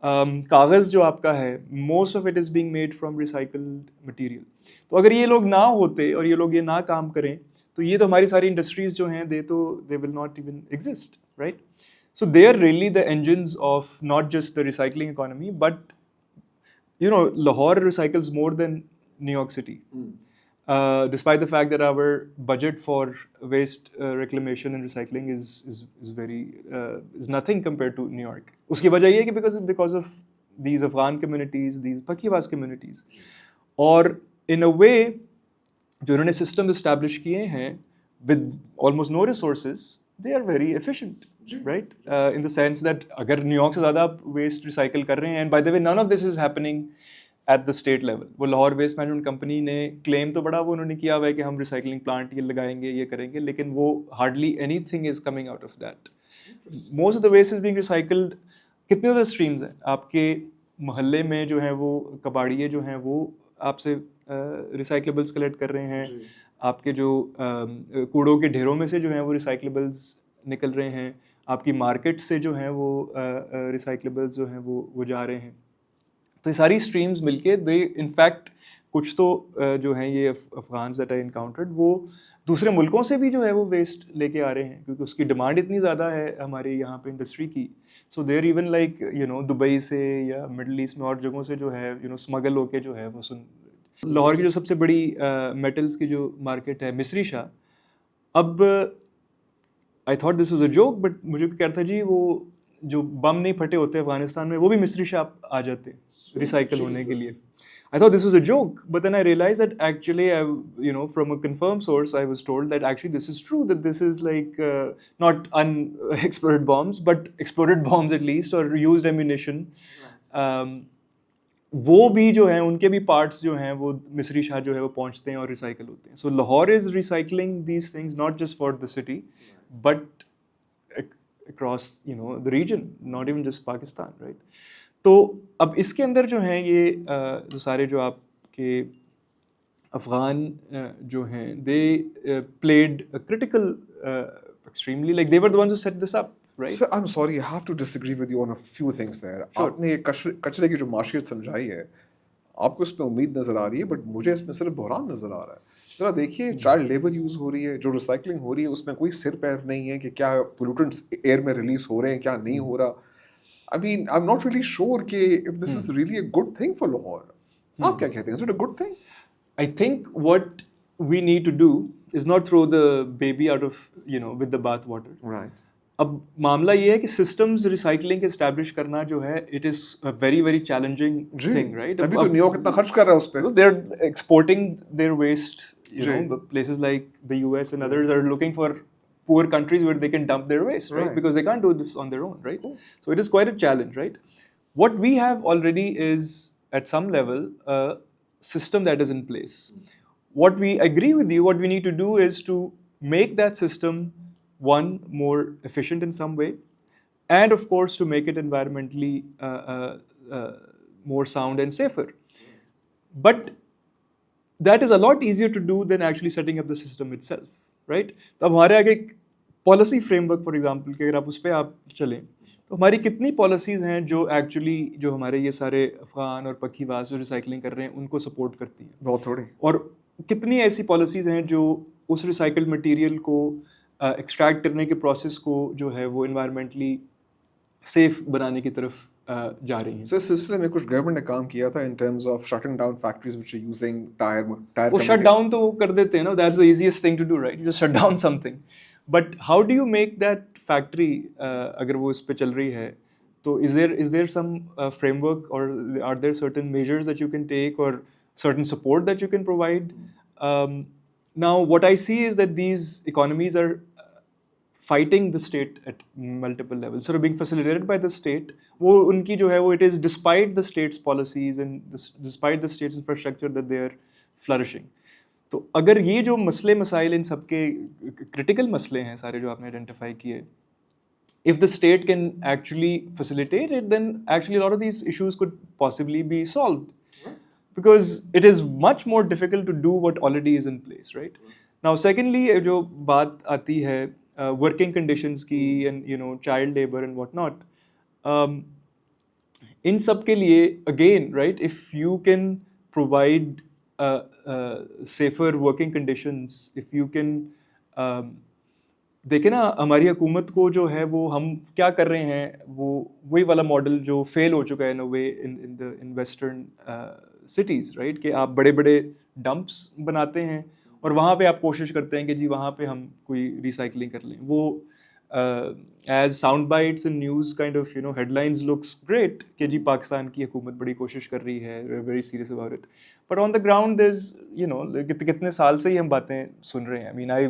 कागज़ जो आपका है most of it is being made from recycled material. तो अगर ये लोग ना होते और ये लोग ये ना काम करें तो ये तो हमारी सारी इंडस्ट्रीज जो हैं they will not even exist, right? So they are really the engines of not just the recycling economy, but you know, Lahore recycles more than New York City. Despite the fact that our budget for waste reclamation and recycling is nothing compared to New York. उसकी वजह ये है कि because of these Afghan communities, these Pakhiwaz communities, और in a way जो उन्होंने system establish किए हैं with almost no resources, they are very efficient, right? In the sense that अगर न्यूयॉर्क से ज़्यादा आप वेस्ट रिसाइकिल कर रहे हैं, and by the way none of this is happening at the state level. वो लाहौर वेस्ट मैनेजमेंट कंपनी ने claim तो बड़ा वो उन्होंने किया हुआ है कि हम रिसाइकलिंग प्लांट ये लगाएंगे, ये करेंगे, लेकिन वो hardly anything is coming out of that. Most of the waste is being recycled. कितने ऑफ द स्ट्रीम्स हैं आपके मोहल्ले में जो है वो कबाड़िए जो हैं वो आपसे रिसाइकलेबल्स कलेक्ट कर रहे हैं, आपके जो कूड़ों के ढेरों में से जो हैं वो रिसाइकलेबल्स निकल रहे हैं, आपकी मार्केट से जो हैं वो रिसाइकलेबल्स जो हैं वो जा रहे हैं। तो ये सारी स्ट्रीम्स मिलके दे इनफैक्ट कुछ तो जो हैं ये अफगान दैट आई इनकाउंटर्ड वो दूसरे मुल्कों से भी जो है वो वेस्ट लेके आ रहे हैं, क्योंकि उसकी डिमांड इतनी ज़्यादा है हमारे यहाँ पे इंडस्ट्री की so there even like Dubai से या मिडल ईस्ट में और जगहों से जो है स्मगल होके जो है वो सुन लाहौर की जो सबसे बड़ी मेटल्स की जो मार्केट है मिस्री शाह। अब I thought this was a joke, but मुझे भी कहता था जी वो जो बम नहीं फटे होते अफगानिस्तान में वो भी मिस्री शाह आ जाते रिसाइकल होने के लिए। I thought this was a joke, but then I realized that actually, from a confirmed source, I was told that actually this is true, that this is like not unexploded bombs, but exploded bombs at least, or used ammunition. वो भी जो हैं उनके भी parts जो हैं वो मिस्री शाह जो है वो पहुंचते हैं और रिसाइकल होते हैं। So Lahore is recycling these things not just for the city but across the region, not even just Pakistan, right? तो अब इसके अंदर जो हैं ये जो सारे जो आपके अफ़गान जो हैं they played a critical extremely, like they were the ones who set this up, right? Sir, I'm sorry, I have to disagree with you on a few things there. आपने ये कचरे की जो माशियत समझाई है, आपको इसमें उम्मीद नज़र आ रही है, बट मुझे इसमें सिर्फ बहरान नज़र आ रहा है। ज़रा देखिए, चाइल्ड लेबर यूज़ हो रही है, जो रिसाइकलिंग हो रही है उसमें कोई सिर पैर नहीं है कि क्या पोल्यूटेंट्स एयर में रिलीज हो रहे हैं, क्या नहीं हो रहा। I mean, I'm not really sure कि if this is really a good thing for Lahore. आप क्या कहते हैं? Is it a good thing? I think what we need to do is not throw the baby out of with the bath water. Right. अब मामला ये है कि systems recycling establish करना जो है it is a very very challenging thing, right? अभी तो न्यूयॉर्क इतना खर्च कर रहा है उस पे। They are exporting their waste, places like the US and others are looking for poor countries where they can dump their waste, right? Because they can't do this on their own, right? So it is quite a challenge, right? What we have already is at some level a system that is in place. What we agree with you, what we need to do is to make that system one more efficient in some way, and of course to make it environmentally more sound and safer. But that is a lot easier to do than actually setting up the system itself, right? तो अब हमारे आगे एक policy framework for example कि अगर आप उस पर आप चलें तो हमारी कितनी पॉलिसीज़ हैं जो एक्चुअली जो हमारे ये सारे अफगान और पखीवास जो रिसाइकलिंग कर रहे हैं उनको सपोर्ट करती हैं? बहुत थोड़ी। और कितनी ऐसी पॉलिसीज़ हैं जो उस रिसाइकल्ड मटेरियल को एक्सट्रैक्ट करने के प्रोसेस को जो है वो इन्वायरमेंटली सेफ बनाने की तरफ जा रही हैं? So इस सिलसिले में कुछ गवर्नमेंट ने काम किया था in terms of shutting down factories which are using tire वो शट डाउन तो वो कर देते हैं ना, that's the easiest thing to do, right? Just shut down something, but how do you make that factory अगर वो इस पे चल रही है तो इज देयर सम फ्रेमवर्क और are there certain measures that you can take और certain support that you can provide? Now what I see is that these economies are fighting the state at multiple levels, sort of being facilitated by the state. वो उनकी जो है वो it is despite the state's policies and despite the state's infrastructure that they are flourishing. तो अगर ये जो मसले मसाइल इन सबके critical मसले हैं सारे जो आपने आइडेंटिफाई किए, if the state can actually facilitate it, then actually a lot of these issues could possibly be solved. Because it is much more difficult to do what already is in place, right? Now secondly जो बात आती है working conditions की and child labor and what not, इन सब के लिए again, right, if you can provide safer working conditions, if you can देखे ना हमारी हुकूमत को जो है वो हम क्या कर रहे हैं, वो वही वाला मॉडल जो फेल हो चुका है इन अ वे इन वेस्टर्न सिटीज़, राइट? कि आप बड़े बड़े डंप्स बनाते हैं और वहाँ पे आप कोशिश करते हैं कि जी वहाँ पे हम कोई रिसाइकलिंग कर लें। वो as sound bites in news kind of headlines looks great कि जी पाकिस्तान की हुकूमत बड़ी कोशिश कर रही है, very serious about it, but on the ground there is कितने साल से ही हम बातें सुन रहे हैं। I mean I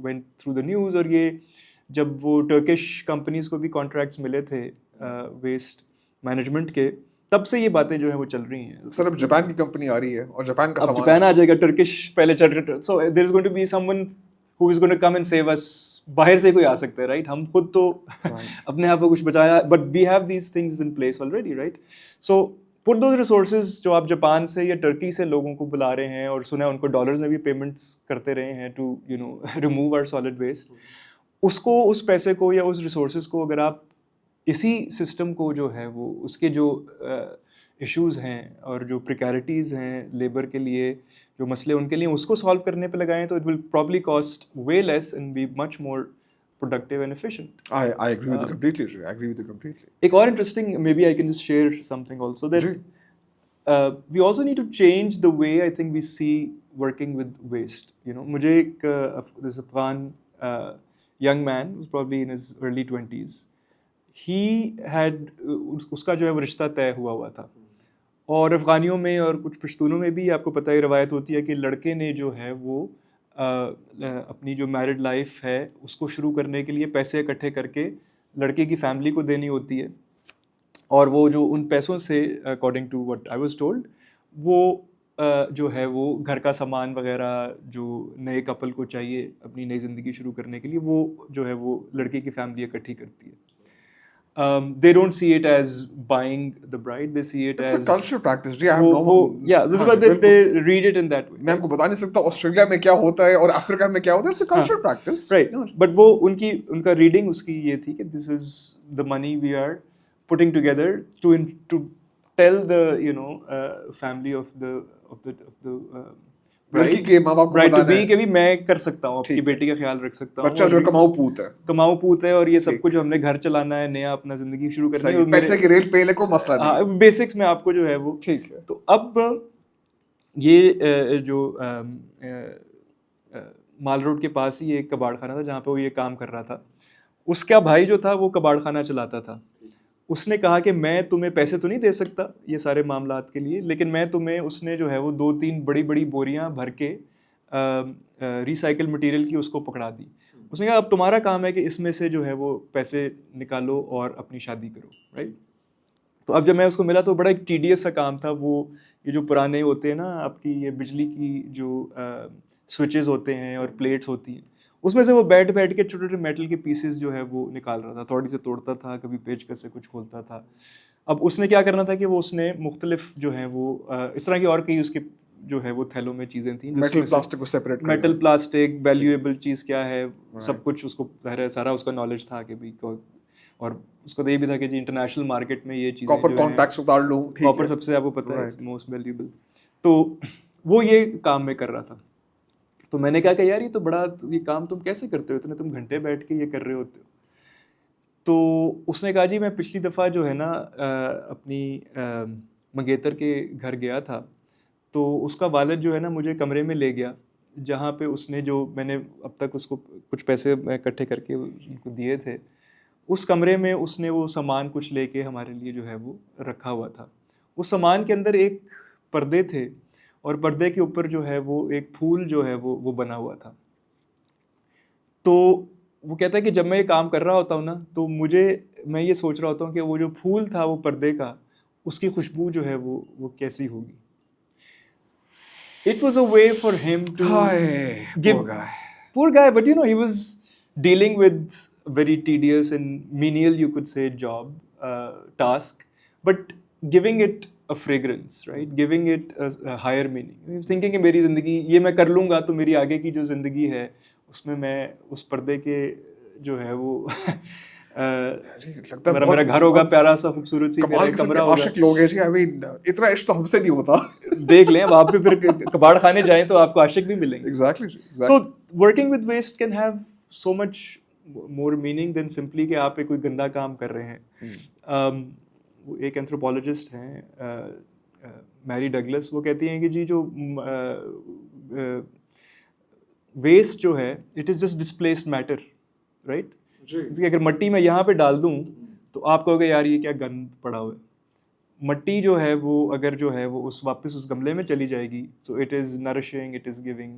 went through the news और ये जब वो टर्किश कंपनीज को भी कॉन्ट्रैक्ट्स मिले थे वेस्ट मैनेजमेंट के, तब से ये बातें जो है वो चल रही हैं। सर अब जापान की कंपनी आ रही है और जापान का सामान जापान आ जाएगा, टर्किश पहले चल रहा, so there is going to be someone who is going to come and save us. बाहर से कोई आ सकता है, राइट? हम खुद तो अपने आप को कुछ बचाया, but we have these things in place already, right? So put those resources जो आप जापान से या टर्की से लोगों को बुला रहे हैं और सुना है उनको डॉलर्स में भी पेमेंट्स करते रहे हैं to remove our solid waste, उसको उस पैसे को या उस रिसोर्सेज को अगर आप इसी सिस्टम को जो है वो उसके जो इश्यूज़ हैं और जो प्रिकैरिटीज़ हैं लेबर के लिए, जो मसले उनके लिए, उसको सॉल्व करने पे लगाएं तो it will probably cost way less and be much more productive and efficient. I agree with you completely. I agree with you completely. एक और interesting, maybe I can just share something also that ji. we also need to change the way I think we see working with waste. You know, मुझे एक this Afghan young man was probably in his early 20s. He had उसका जो है वो रिश्ता तय हुआ था. और अफ़गानियों में और कुछ पश्तूनों में भी आपको पता है रवायत होती है कि लड़के ने जो है वो अपनी जो मैरिड लाइफ है उसको शुरू करने के लिए पैसे इकट्ठे करके लड़के की फैमिली को देनी होती है और वो जो उन पैसों से according to what I was told वो जो है वो घर का सामान वगैरह जो नए कपल को चाहिए अपनी नई ज़िंदगी शुरू करने के लिए वो जो है वो लड़के की फैमिली इकट्ठी करती है. They don't see it as buying the bride. They see it It's as a cultural practice. Ji, I have no. yeah, so हाँ because जी, they बिल्कुल. read it in that way. मैं आपको बता नहीं सकता ऑस्ट्रेलिया में क्या होता है और अफ्रीका में क्या होता है. It's a cultural practice. Right. But वो उनका reading उसकी ये थी कि this is the money we are putting together to tell the family of the लड़की के माँ बाप को bride to बताना be है. कि भी मैं कर सकता हूँ आपकी ठीक है. बेटी का ख्याल रख सकता हूँ. बच्चा जो है कमाऊ पूत है. कमाऊ पूत है और ये सब ठीक. कुछ हमने घर चलाना है नया अपना जिंदगी शुरू करनी है. सही. और पैसे की रेल पेले को मसला नहीं. बेसिक्स में आपको जो है वो ठीक है. तो अब ये जो माल रोड के पास ही एक कबाड़ खाना था जहाँ पे वो ये काम कर रहा था. उसका भाई जो था वो कबाड़ खाना चलाता था. उसने कहा कि मैं तुम्हें पैसे तो नहीं दे सकता ये सारे मामलात के लिए लेकिन मैं तुम्हें उसने जो है वो 2-3 बड़ी बड़ी बोरियां भर के रिसाइकल मटेरियल की उसको पकड़ा दी. उसने कहा अब तुम्हारा काम है कि इसमें से जो है वो पैसे निकालो और अपनी शादी करो. राइट. तो अब जब मैं उसको मिला तो बड़ा एक टीडियस सा काम था. वो ये जो पुराने होते हैं ना आपकी ये बिजली की जो स्विचेस होते हैं और प्लेट्स होती हैं उसमें से वो बैठ के छोटे छोटे मेटल के पीसेस जो है वो निकाल रहा था. थोड़ी से तोड़ता था कभी पेचकस से कुछ खोलता था. अब उसने क्या करना था कि वो उसने मुख्तलिफ जो है वो इस तरह की और कई उसके जो है वो थैलों में चीज़ें थी. मेटल प्लास्टिक को सेपरेट. मेटल प्लास्टिक वैल्यूएबल चीज़ क्या है सब कुछ उसको सारा उसका नॉलेज था कि भी. और उसको तो ये भी था कि जी इंटरनेशनल मार्केट में ये चीज़ें कॉपर कॉन्टैक्ट्स उतार लो. कॉपर सबसे आपको पता है मोस्ट वैल्यूएबल. तो वो ये काम में कर रहा था. तो मैंने कहा कि यार ये तो बड़ा ये काम तुम कैसे करते हो इतने तुम घंटे बैठ के ये कर रहे होते हो. तो उसने कहा जी मैं पिछली दफ़ा जो है ना अपनी मंगेतर के घर गया था तो उसका वालिद जो है ना मुझे कमरे में ले गया जहाँ पे उसने जो मैंने अब तक उसको कुछ पैसे इकट्ठे करके उनको दिए थे उस कमरे में उसने वो सामान कुछ लेके हमारे लिए जो है वो रखा हुआ था. उस सामान के अंदर एक पर्दे थे और पर्दे के ऊपर जो है वो एक फूल जो है वो बना हुआ था. तो वो कहता है कि जब मैं ये काम कर रहा होता हूँ ना तो मैं ये सोच रहा होता हूँ कि वो जो फूल था वो पर्दे का उसकी खुशबू जो है वो कैसी होगी. It was a way for him to give poor guy, but he was dealing with very tedious and menial, you could say, job task, but giving it a fragrance, right? Giving it a higher meaning. He was thinking कि मेरी ज़िंदगी ये मैं कर लूँगा तो मेरी आगे की जो ज़िंदगी है उसमें मैं उस पर्दे के जो है वो मेरा घर होगा प्यारा सा खूबसूरत सी मेरा कमरा होगा. आशिक लोग हैं जी. I mean, इतना इश्क तो हमसे नहीं होता. देख लें वहाँ पे फिर कबाड़ खाने जाएं तो आपको आशिक भी मिलेंगे. Exactly. So working with waste can have so much more meaning than simply कि आप कोई गंदा काम कर रहे हैं. एक एंथ्रोपोलॉजिस्ट हैं मैरी डगलस वो कहती हैं कि जी जो वेस्ट जो है it is just displaced matter. Right. अगर मट्टी में यहाँ पे डाल दूँ तो आप कहोगे यार ये क्या गंद पड़ा हुआ है. मट्टी जो है वो अगर जो है वो वापस उस गमले में चली जाएगी so it is nourishing it is giving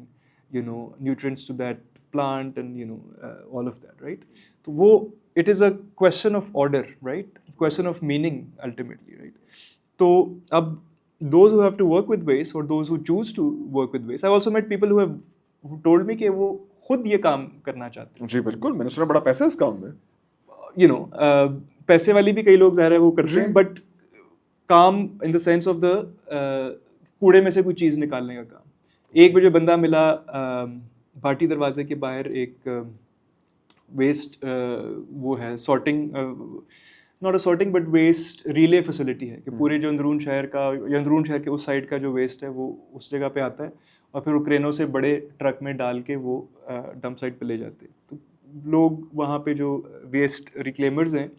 nutrients to that plant and all of that. Right. तो वो it is a question of order. Right. Question of meaning ultimately. Right. तो अब those who have to work with waste or those who choose to work with waste, I've also met people who told me कि वो खुद ये काम करना चाहते हैं. जी बिल्कुल. मैंने सुना बड़ा पैसा है इस काम में. पैसे वाली भी कई लोग ज़ाहिर है वो करते हैं बट काम इन द सेंस ऑफ द कूड़े में से कोई चीज़ निकालने का काम. एक मुझे बंदा मिला भाटी दरवाजे के बाहर एक वेस्ट वो है sorting not a sorting but waste relay facility है कि पूरे जो अंदरून शहर का या अंदरून शहर के उस साइड का जो वेस्ट है वो उस जगह पे आता है और फिर वो क्रेनों से बड़े ट्रक में डाल के वो डंप साइट पे ले जाते हैं. तो लोग वहाँ पे जो वेस्ट रिक्लेमर्स हैं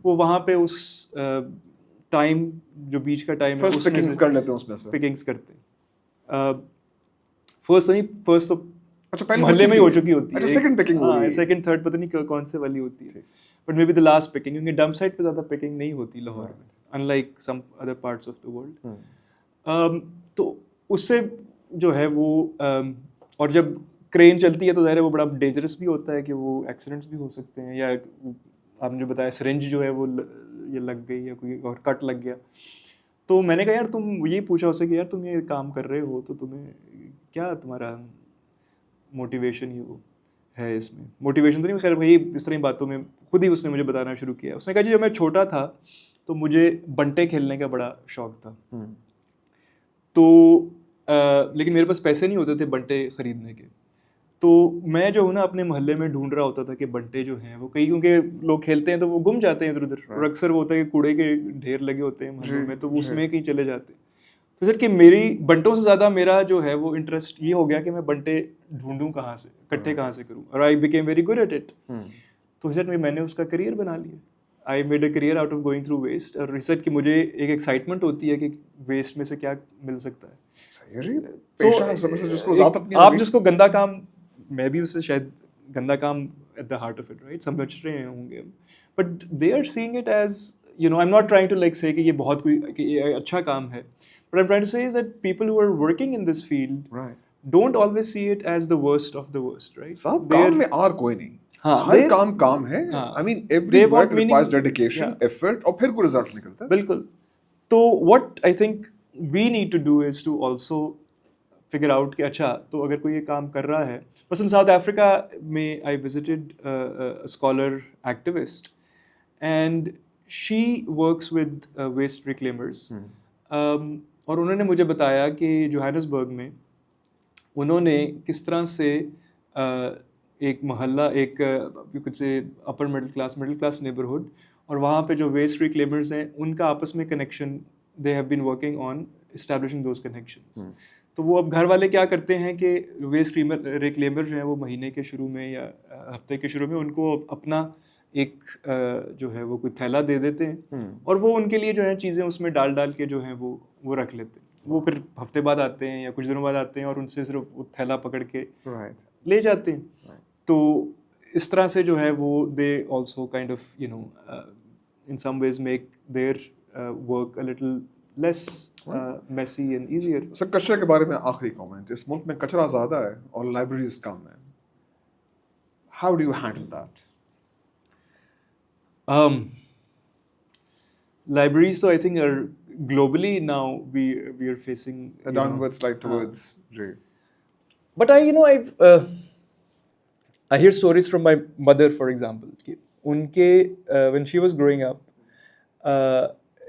वो वहाँ पे उस टाइम जो बीच का टाइम है फर्स्ट उसमें पिकिंग्स से कर लेते हैं उसमें से। पिकिंग्स करते हैं। फर्स्ट तो नहीं, फर्स्ट तो अच्छा पहले मोहल्ले में ही हो चुकी होती है। अच्छा सेकंड पिकिंग हो हाँ, गई। सेकंड थर्ड पता नहीं कौन से वाली होती है, ठीक। But maybe the last picking, क्योंकि डंप साइट पे ज़्यादा पिकिंग नहीं होती लाहौर में, unlike some other parts of the world. तो उससे जो है वो और जब क्रेन चलती है तो ज़ाहिर है वो बड़ा डेंजरस भी होता है कि वो एक्सीडेंट्स भी हो सकते हैं, या आपने जो बताया सिरिंज जो है वो ये लग गई या कोई और कट लग गया। तो मैंने कहा यार तुम ये पूछा उससे कि यार तुम ये काम कर रहे हो तो तुम्हें क्या तुम्हारा मोटिवेशन ही वो है इसमें, मोटिवेशन तो नहीं, खैर वही इस तरह की बातों में खुद ही उसने मुझे बताना शुरू किया। उसने कहा जी जब मैं छोटा था तो मुझे बंटे खेलने का बड़ा शौक था, तो लेकिन मेरे पास पैसे नहीं होते थे बंटे खरीदने के, तो मैं जो हूँ ना अपने मोहल्ले में ढूंढ रहा होता था कि बंटे जो हैं वो कई, क्योंकि लोग खेलते हैं तो वो गुम जाते हैं इधर उधर, और अक्सर वो होता है कि कूड़े के ढेर लगे होते हैं मोहल्लों में, तो वो उसमें कहीं चले जाते हैं। तो सर कि मेरी बंटों से ज़्यादा मेरा जो है वो इंटरेस्ट ये हो गया कि मैं बंटे ढूंढूं कहाँ से, इकट्ठे कहाँ से करूँ, और I became very good at it. तो सर मैंने उसका करियर बना लिया, I made a career out of going through waste, और रिसर्च की मुझे एक एक्साइटमेंट होती है कि वेस्ट में से क्या मिल सकता है। सही है जी, पेशा है समझ से जिसको ज़्यादा अपनी आप लगी। जिसको गंदा काम, मैं भी उससे शायद गंदा काम at the heart of it right समझ रहे होंगे, but they are seeing it as you know, I am not trying to like say कि ये बहुत कोई कि ये अच्छा काम है, but I am trying to say is that people who are working in this field right don't always see it as the worst of the worst, right. सब काम में आर कोई नहीं, हाँ, हर they- काम काम है। हाँ, I mean they every want work meaning- requires dedication, yeah. Effort, और फिर कोई रिजल्ट निकलता है। बिल्कुल। तो what I think we need to do is to also figure out कि अच्छा तो अगर कोई ये काम कर रहा है, बस साउथ अफ्रीका में I visited scholar activist and she works with waste reclaimers, और उन्होंने मुझे बताया कि जोहानिसबर्ग में उन्होंने किस तरह से एक मोहल्ला, एक यू कुड से अपर मिडिल क्लास नेबरहुड, और वहाँ पे जो वेस्ट रिक्लेमर्स हैं उनका आपस में connection, they have been working on establishing those connections. तो वो अब घर वाले क्या करते हैं कि वेस्ट रिक्लेमर जो है वो महीने के शुरू में या हफ्ते के शुरू में उनको अपना एक जो है वो कोई थैला दे देते हैं, और वो उनके लिए जो है चीज़ें उसमें डाल डाल के जो है वो रख लेते हैं। वो फिर हफ्ते बाद आते हैं या कुछ दिनों बाद आते हैं और उनसे सिर्फ वो थैला पकड़ के ले जाते हैं। तो इस तरह से जो है वो they also kind of you know in some ways make their work a little less messy and easier. Sir कचरे के बारे में आखिरी कमेंट, इस मुल्क में कचरा ज़्यादा है और लाइब्रेरीज कम है, how do you handle that? Libraries, so I think are globally now we are facing A downward slide towards जी। But I hear stories from my mother, for example, कि उनके when she was growing up,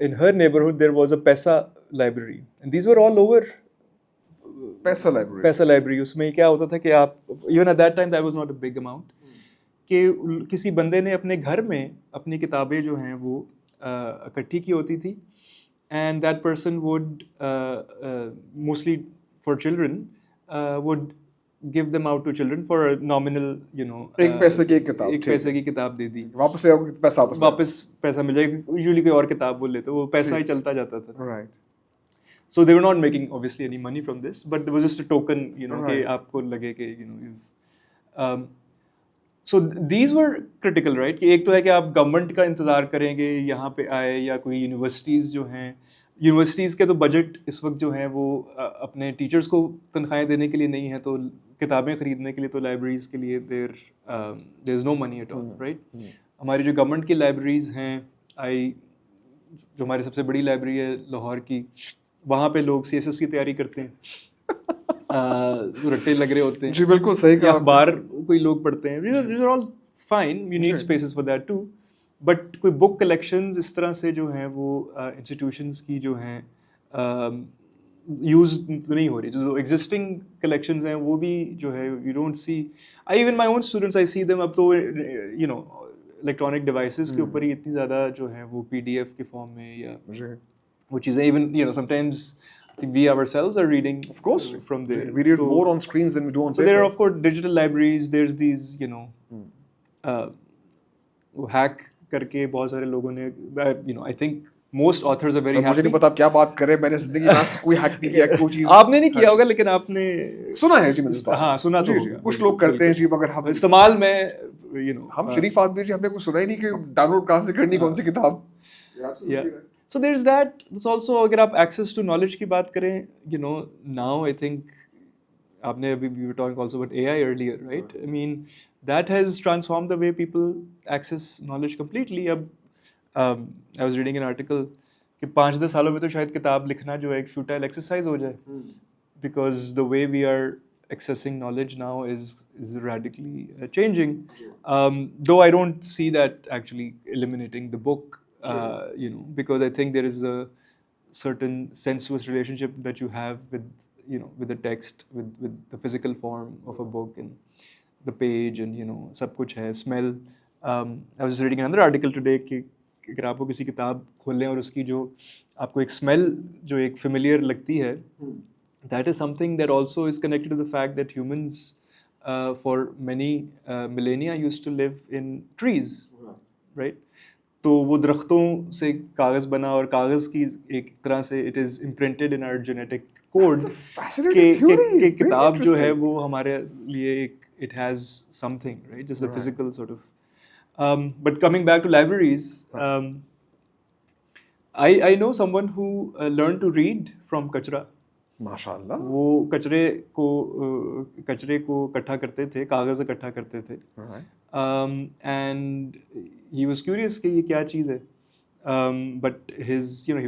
in her neighborhood there was a Paisa library, and these were all over पैसा library. पैसा library. उसमें क्या होता था कि आप even at that time that was not a big amount, कि किसी बंदे ने अपने घर में अपनी किताबें जो हैं वो इकट्ठी की होती थी, and that person would mostly for children would give them out to children for nominal you know, एक पैसे की एक किताब, एक पैसे की किताब दे दी, वापस ले आओगे तो पैसा वापस पैसा मिल जाएगा, यूजुअली कोई और किताब बोल लेते, वो पैसा ही चलता जाता था। Right. So they were not making obviously any money from this, but there was just a token, you know, कि आपको लगे कि you know, so these were critical, right? कि एक तो है कि आप गवर्नमेंट का इंतज़ार करेंगे यहाँ पे आए, या कोई यूनिवर्सिटीज़ जो हैं, यूनिवर्सिटीज़ के तो बजट इस वक्त जो है वो अपने टीचर्स को तनख्वाहें देने के लिए नहीं है, तो किताबें ख़रीदने के लिए तो लाइब्रेरीज़ के लिए there is no money at all, right. हमारी जो गवर्नमेंट की लाइब्रेरीज़ हैं, जो हमारी सबसे बड़ी लाइब्रेरी है लाहौर की, वहाँ पे लोग CSS की तैयारी करते हैं, रट्टे लग रहे होते हैं जी, बिल्कुल सही कहा। अखबार कोई लोग पढ़ते हैं, these are all fine, you need spaces for that too, but कोई बुक कलेक्शंस इस तरह से जो हैं वो इंस्टीट्यूशंस की जो हैं यूज़ तो नहीं हो रही। जो एग्जिस्टिंग कलेक्शंस हैं वो भी जो है you don't see, I even my own students I see them, अब तो यू नो इलेक्ट्रॉनिक डिवाइसेस के ऊपर ही इतनी ज़्यादा जो है वो PDF के फॉर्म में या वो चीज़ें, even you know sometimes I think we ourselves are reading Of course, from there. we read more on screens than we do on So paper. there are of course digital libraries. There's these you know वो हैक करके बहुत सारे लोगों ने, I think most authors are very sir मुझे नहीं happy. पता आप क्या बात कर रहे हैं, मैंने जिंदगी में आज तक कोई हैक नहीं किया कोई चीज। आपने नहीं हाँ किया जी। होगा, लेकिन आपने सुना है जी मैंने इस बात। हाँ सुना तो जी जी होगा. कुछ बिल्कुल, लोग करते हैं जी, बिल्कुल. मगर हम इस्तेमाल में हम शरीफ आदमी जी, हमने कुछ सुना ही नहीं कि डाउनलोड कहाँ से करनी, कौन सी किताब। Yeah. So there's that. There's also अगर आप access to knowledge की बात करें, now I think आपने अभी we were talking also about AI earlier, right? I mean that has transformed the way people access knowledge completely. अब I was reading an article कि 5-10 सालों में तो शायद किताब लिखना जो है एक futile exercise हो जाए, because the way we are accessing knowledge now is radically changing. Though I don't see that actually eliminating the book, because I think there is a certain sensuous relationship that you have with the text, with the physical form of a book and the page, and सब कुछ है, smell. I was reading another article today कि अगर आपको किसी किताब खोलें और उसकी जो आपको एक smell जो एक familiar लगती है, that is something that also is connected to the fact that humans for many millennia used to live in trees, right? तो वो दरख्तों से कागज़ बना, और कागज़ की एक तरह से it is imprinted in our genetic code That's a fascinating theory. कि Very किताब जो है interesting. वो हमारे लिए एक it has something, right? Just a Right. physical sort of. But coming back to libraries, I know someone who learned to read from कचरा. माशाल्लाह। वो कचरे को इकट्ठा करते थे, कागज़ इकट्ठा करते थे, Right. and he was curious कि ये क्या चीज़ है, but he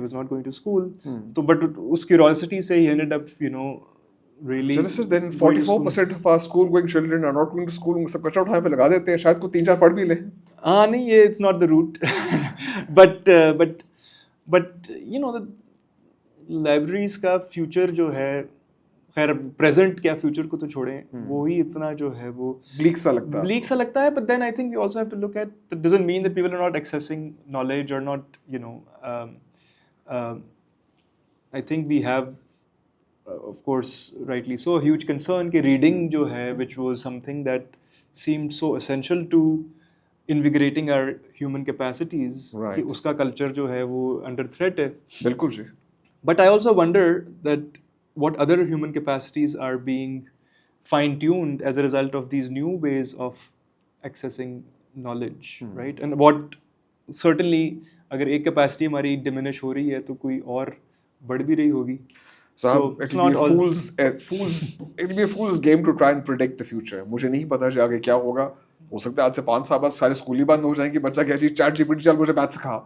was not going to school, तो but उस curiosity से he ended up really Genesis, then going to school. 44% of our school going children are not going to school. सब कचरा उठाए पे लगा देते हैं, शायद को 3-4 पढ़ भी ले। हाँ नहीं, ये it's not the route. but the libraries का future जो है, खैर present क्या future को तो छोड़ें, वो ही इतना जो है वो Bleak सा लगता है। bleak सा लगता है. But then I think we also have to look at, that doesn't mean that people are not accessing knowledge or not, I think we have of course rightly so a huge concern कि reading जो है, which was something that seemed so essential to invigorating our human capacities, Right. कि उसका culture जो है वो under threat है. बिल्कुल जी। But I also wonder that what other human capacities are being fine-tuned as a result of these new ways of accessing knowledge, right? And what certainly, अगर एक capacity हमारी diminish हो रही है, तो कोई और बढ़ भी रही होगी. So it's it'll not be all. it'll be a fool's game to try and predict the future. मुझे नहीं पता कि आगे क्या होगा। हो सकता है आज से 5 साल बाद सारे स्कूल ही बंद हो जाएंगे, बच्चा क्या चीज चैट जीपीटी चल मुझे मैथ सिखा,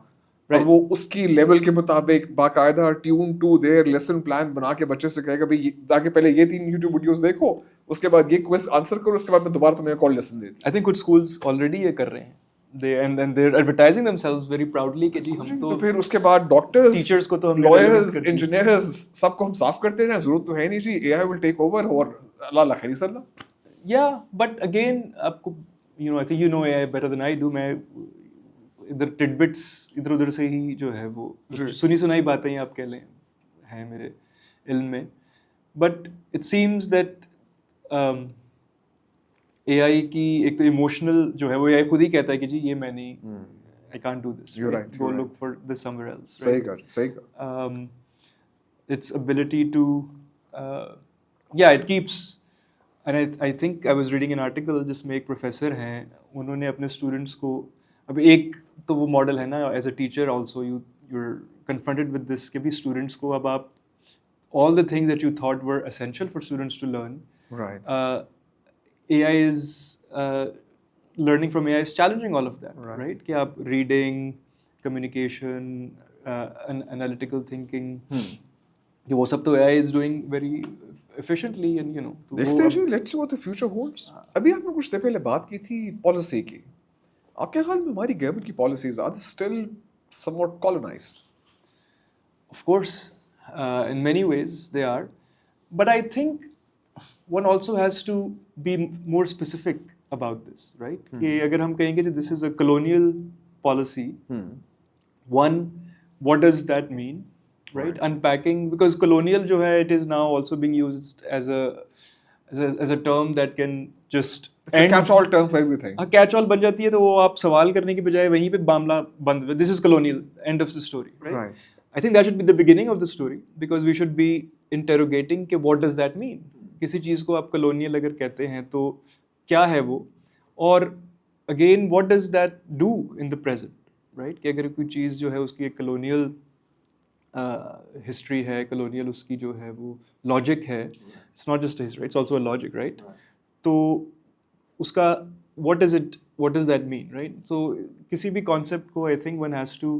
और वो उसकी लेवल के मुताबिक बाकायदा tune to their lesson plan बना के बच्चे से कहेगा भाई जाके पहले ये 3 YouTube वीडियोस देखो, उसके बाद ये क्विज आंसर करो, उसके बाद मैं दोबारा तुम्हें एक और लेसन देती I think कुछ schools already ये कर रहे हैं. And they're advertising themselves very proudly कि जी हम तो फिर उसके बाद डॉक्टर्स, teachers को तो हमने लॉयर्स, relevant कर दिया. इंजीनियर्स सबको हम साफ करते हैं, जरूरत तो है नहीं जी, एआई विल टेक ओवर और अल्लाह खैर सल्ला। Yeah, but again, आपको I think you know AI better than I do. मैं इधर tidbits इधर उधर से ही जो है वो सुनी सुनाई बातें ही आप कह लें हैं मेरे इल्म में. But it seems that AI की एक तो इमोशनल जो है वो AI खुद ही कहता है कि जी ये मैं नहीं, I can't do this. You're right, Go you're look for this somewhere else. सही Right? कर, सही कर। Its ability to, yeah, it keeps. And I think I was reading an article जिसमें एक प्रोफेसर हैं, उन्होंने अपने स्टूडेंट्स को, अब एक तो वो मॉडल है ना, as a teacher also you're confronted with this कि भी स्टूडेंट्स को अब आप all the things that you thought were essential for students to learn, Right. AI is learning from AI is challenging all of that, right? कि आप reading, communication, analytical thinking, कि वो सब तो AI is doing very efficiently, and तो देखते हैं जी, let's see what the future holds. अभी आपने कुछ देर पहले बात की थी पॉलिसी की, आपके ख्याल में हमारी गवर्नमेंट की policies are still somewhat colonized? Of course, in many ways they are, but I think one also has to be more specific about this, right? कि अगर हम कहेंगे कि this is a colonial policy, one, what does that mean, right? Unpacking, because colonial जो है, it is now also being used as as a term that can just It's a catch-all term for everything. हाँ catch all बन जाती है तो वो आप सवाल करने की बजाय वहीं पे मामला बंद this is colonial end of the story Right. Right I think that should be the beginning of the story because we should be interrogating कि व्हाट डज दैट मीन किसी चीज़ को आप कॉलोनियल अगर कहते हैं तो क्या है वो और again what does that do in the present right कि अगर कोई चीज़ जो है उसकी एक कॉलोनियल हिस्ट्री है कॉलोनियल उसकी जो है वो लॉजिक है it's not just history it's also a logic right तो उसका what does that mean right so किसी भी concept को I think one has to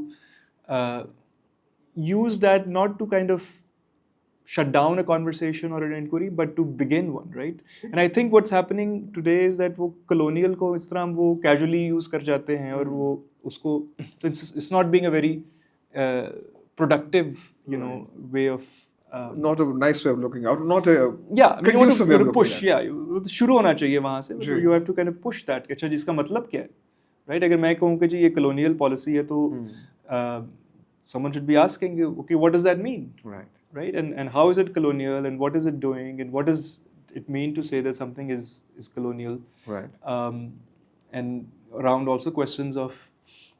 use that not to kind of shut down a conversation or an inquiry but to begin one right and I think what's happening today is that वो colonial को इस तरह हम वो casually use कर जाते हैं और वो उसको it's not being a very productive you know way of Not a nice way of looking out, not a yeah I mean, you conducive way of want to looking push at it. yeah शुरू होना चाहिए वहाँ से जी। you have to kind of push that कि अच्छा जिसका मतलब क्या है right अगर मैं कहूँ कि जी ये colonial policy है तो someone should be asking okay what does that mean Right. right and how is it colonial and what is it doing and what does it mean to say that something is colonial Right. and around also questions of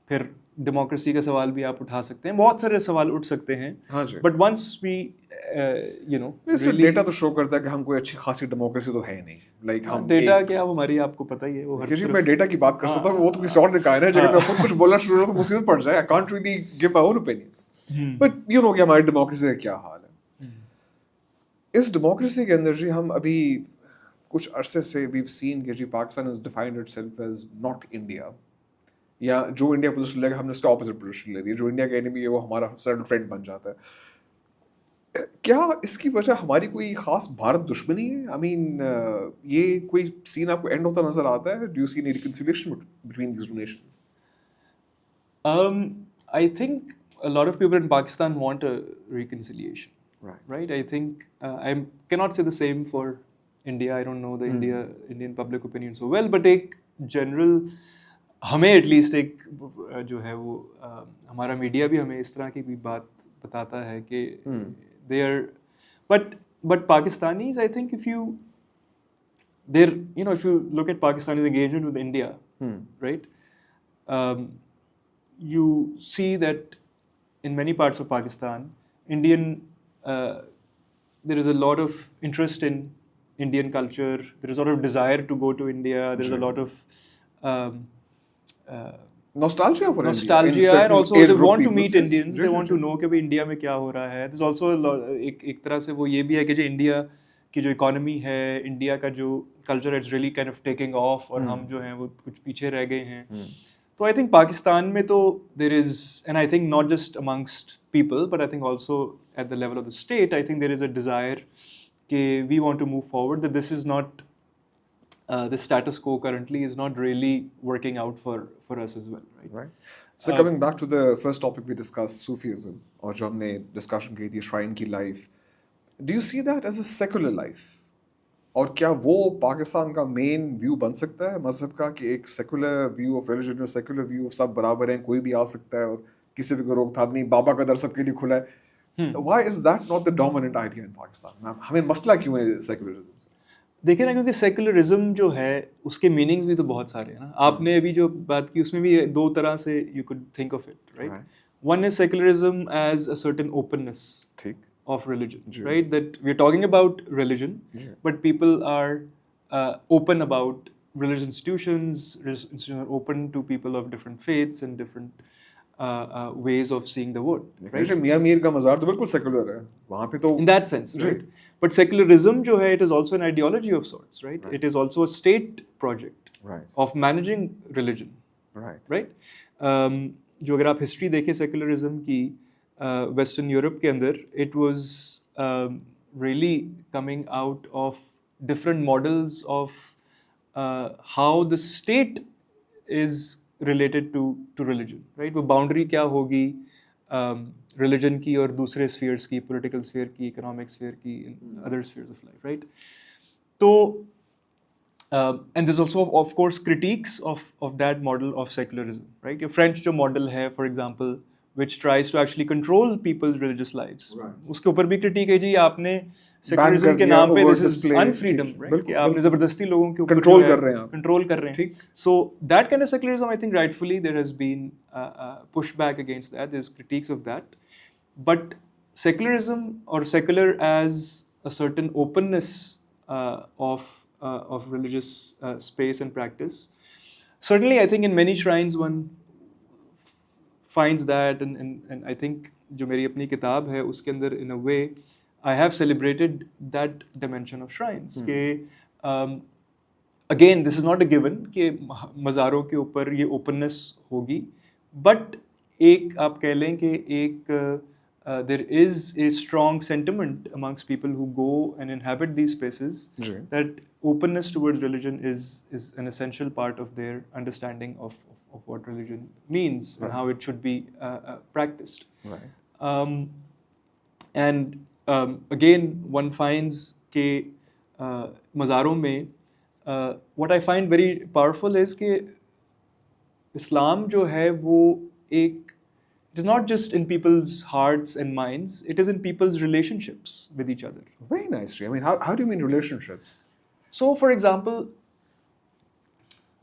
फिर democracy का सवाल भी आप उठा सकते हैं बहुत सारे सवाल उठ सकते हैं हाँ जी। But once we you know इससे डेटा तो शो करता है कि हम कोई अच्छी खासी डेमोक्रेसी तो है नहीं लाइक हम डेटा क्या वो हमारी आपको पता ही है वो हर देखिए जी तरफ- मैं डेटा की बात कर सकता हूँ वो तो किसी और ने कहा है ना जब मैं खुद कुछ बोलना शुरू करूँ तो मुसीबत पड़ जाए I can't really give my own opinions but you know कि हमारी डेमोक्रेसी का क्या हाल है इस डेमोक्रेसी के अंदर जी हम अभी कुछ अरसे से वी हैव सीन कि जी Pakistan has defined itself as not India या जो इंडिया पोजीशन लेगा हमने उसका ऑपोजिट पोजीशन ले लिया जो इंडिया का एनिमी है वो हमारा सडन फ्रेंड बन जाता है क्या इसकी वजह हमारी कोई खास भारत दुश्मनी है आई मीन ये कोई सीन आपको एंड होता नजर आता है do you see any reconciliation between these two nations I think a lot of people in Pakistan want a reconciliation right right I think I cannot say the same for India I don't know the Indian public opinion so well but एक general हमें at least एक जो है वो हमारा media भी हमें इस तरह की भी बात बताता है कि they are but Pakistanis I think if you there you know if you look at Pakistanis engagement with India right you see that in many parts of Pakistan, there is a lot of interest in Indian culture. There is a lot of desire to go to India. There is a lot of nostalgia for nostalgia India in and also certain age they group want to people, meet yes. Indians. जी, They जी, want जी. to know कि भाई India में क्या हो रहा है. There's also एक तरह से वो ये भी है कि जो इंडिया की जो इकोनॉमी है, इंडिया का जो culture it's really kind of taking of और हम जो हैं वो कुछ पीछे रह गए हैं. तो आई थिंक पाकिस्तान में तो there is and I think not just amongst people but I think also at the level of the state I think there is a desire कि we want to move forward that this is not this status quo currently is not really working out for us as well, right? Right. So coming back to the first topic we discussed, Sufism, और जो हमने discussion की थी shrine की life, do you see that as a secular life? और क्या वो पाकिस्तान का मेन व्यू बन सकता है मजहब का कि एक सेकुलर व्यू ऑफ रिलीजन और सेकुलर व्यू ऑफ सब बराबर हैं कोई भी आ सकता है और किसी भी को रोकथाम नहीं बाबा का दर सबके लिए खुला है why is that not the dominant idea in Pakistan हमें मसला क्यों है सेकुलरिज्म से देखिए ना क्योंकि सेकुलरिज्म जो है उसके मीनिंग्स भी तो बहुत सारे हैं ना आपने अभी जो बात की उसमें भी दो तरह से you could think of it right one is secularism as a certain openness ठीक of religion, right? That we're talking about religion, but people are open about religious institutions. Religious institutions are open to people of different faiths and different ways of seeing the world, right? मियां मीर का मज़ार तो बिल्कुल secular है वहाँ पे तो in that sense, right? But secularism जो है, it is also an ideology of sorts, right? It is also a state project of managing religion, right? जो अगर आप history देखें secularism की Western Europe के अंदर, it was really coming out of different models of how the state is related to religion, right? वो boundary क्या होगी religion की और दूसरे spheres की, political sphere की, economic sphere की, other spheres of life, right? तो and there's also of course critiques of that model of secularism, right? Your French जो model है, for example, which tries to actually control people's religious lives. उसके ऊपर भी critique है जी आपने secularism के दिया, नाम पे over दिस इज display, अनफ्रीडम, ठीक, राइट? बिल्कुल, कि आपने बिल्कुल। जबरदस्ती लोगों के ऊपर Control कर रहे हैं आप। कंट्रोल कर रहे हैं। ठीक। So that kind of secularism, I think rightfully there has been pushback against that. There's critiques of that. But secularism or secular as a certain openness of religious space and practice. Certainly, I think in many shrines one finds that, and I think जो मेरी अपनी किताब है उसके अंदर in a way I have celebrated that dimension of shrines के again this is not a given कि मज़ारों के ऊपर ये openness होगी, but एक आप कह लें कि एक there is a strong sentiment amongst people who go and inhabit these spaces ji. that openness towards religion is an essential part of their understanding of what religion means and how it should be practiced. Right. And again, one finds कि मज़ारों में what I find very powerful is कि इस्लाम जो है वो एक it is not just in people's hearts and minds, it is in people's relationships with each other. Very nice. I mean, how do you mean relationships? So, for example,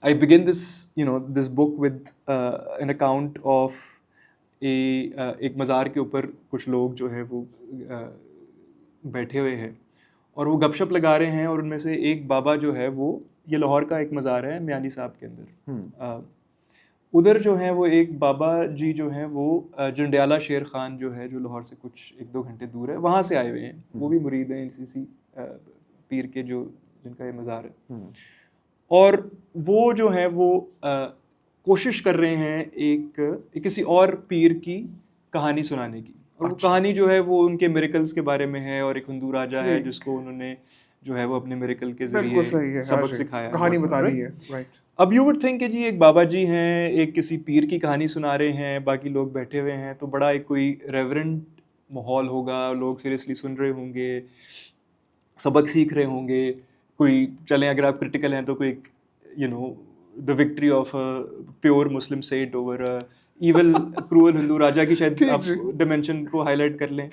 I begin this book with an account of एक मज़ार के ऊपर कुछ लोग जो है वो बैठे हुए हैं और वो गपशप लगा रहे हैं, और उनमें से एक बाबा जो है वो, ये लाहौर का एक मज़ार है मियानी साहब के अंदर, उधर जो है वो एक बाबा जी जो हैं वो जंडियाला शेर खान जो है जो लाहौर से कुछ 1-2 घंटे दूर है, वहाँ से आए हुए हैं। वो भी मुरीद हैं इसी पीर के जो जिनका ये मज़ार है, और वो जो है वो कोशिश कर रहे हैं एक किसी और पीर की कहानी सुनाने की, और वो कहानी जो है वो उनके मिरेकल्स के बारे में है, और एक हिंदू राजा है जिसको उन्होंने जो है वो अपने मिरेकल के जरिए सबक सिखाया, कहानी बतानी है, राइट। अब यू वुड थिंक कि जी एक बाबा जी हैं, एक किसी पीर की कहानी सुना रहे हैं, बाकी लोग बैठे हुए हैं, तो बड़ा एक कोई रेवरेंट माहौल होगा, लोग सीरियसली सुन रहे होंगे, सबक सीख रहे होंगे, कोई चलें अगर आप क्रिटिकल हैं तो कोई the victory of pure Muslim saint over evil cruel Hindu raja की शायद आप डिमेंशन को हाईलाइट कर लें।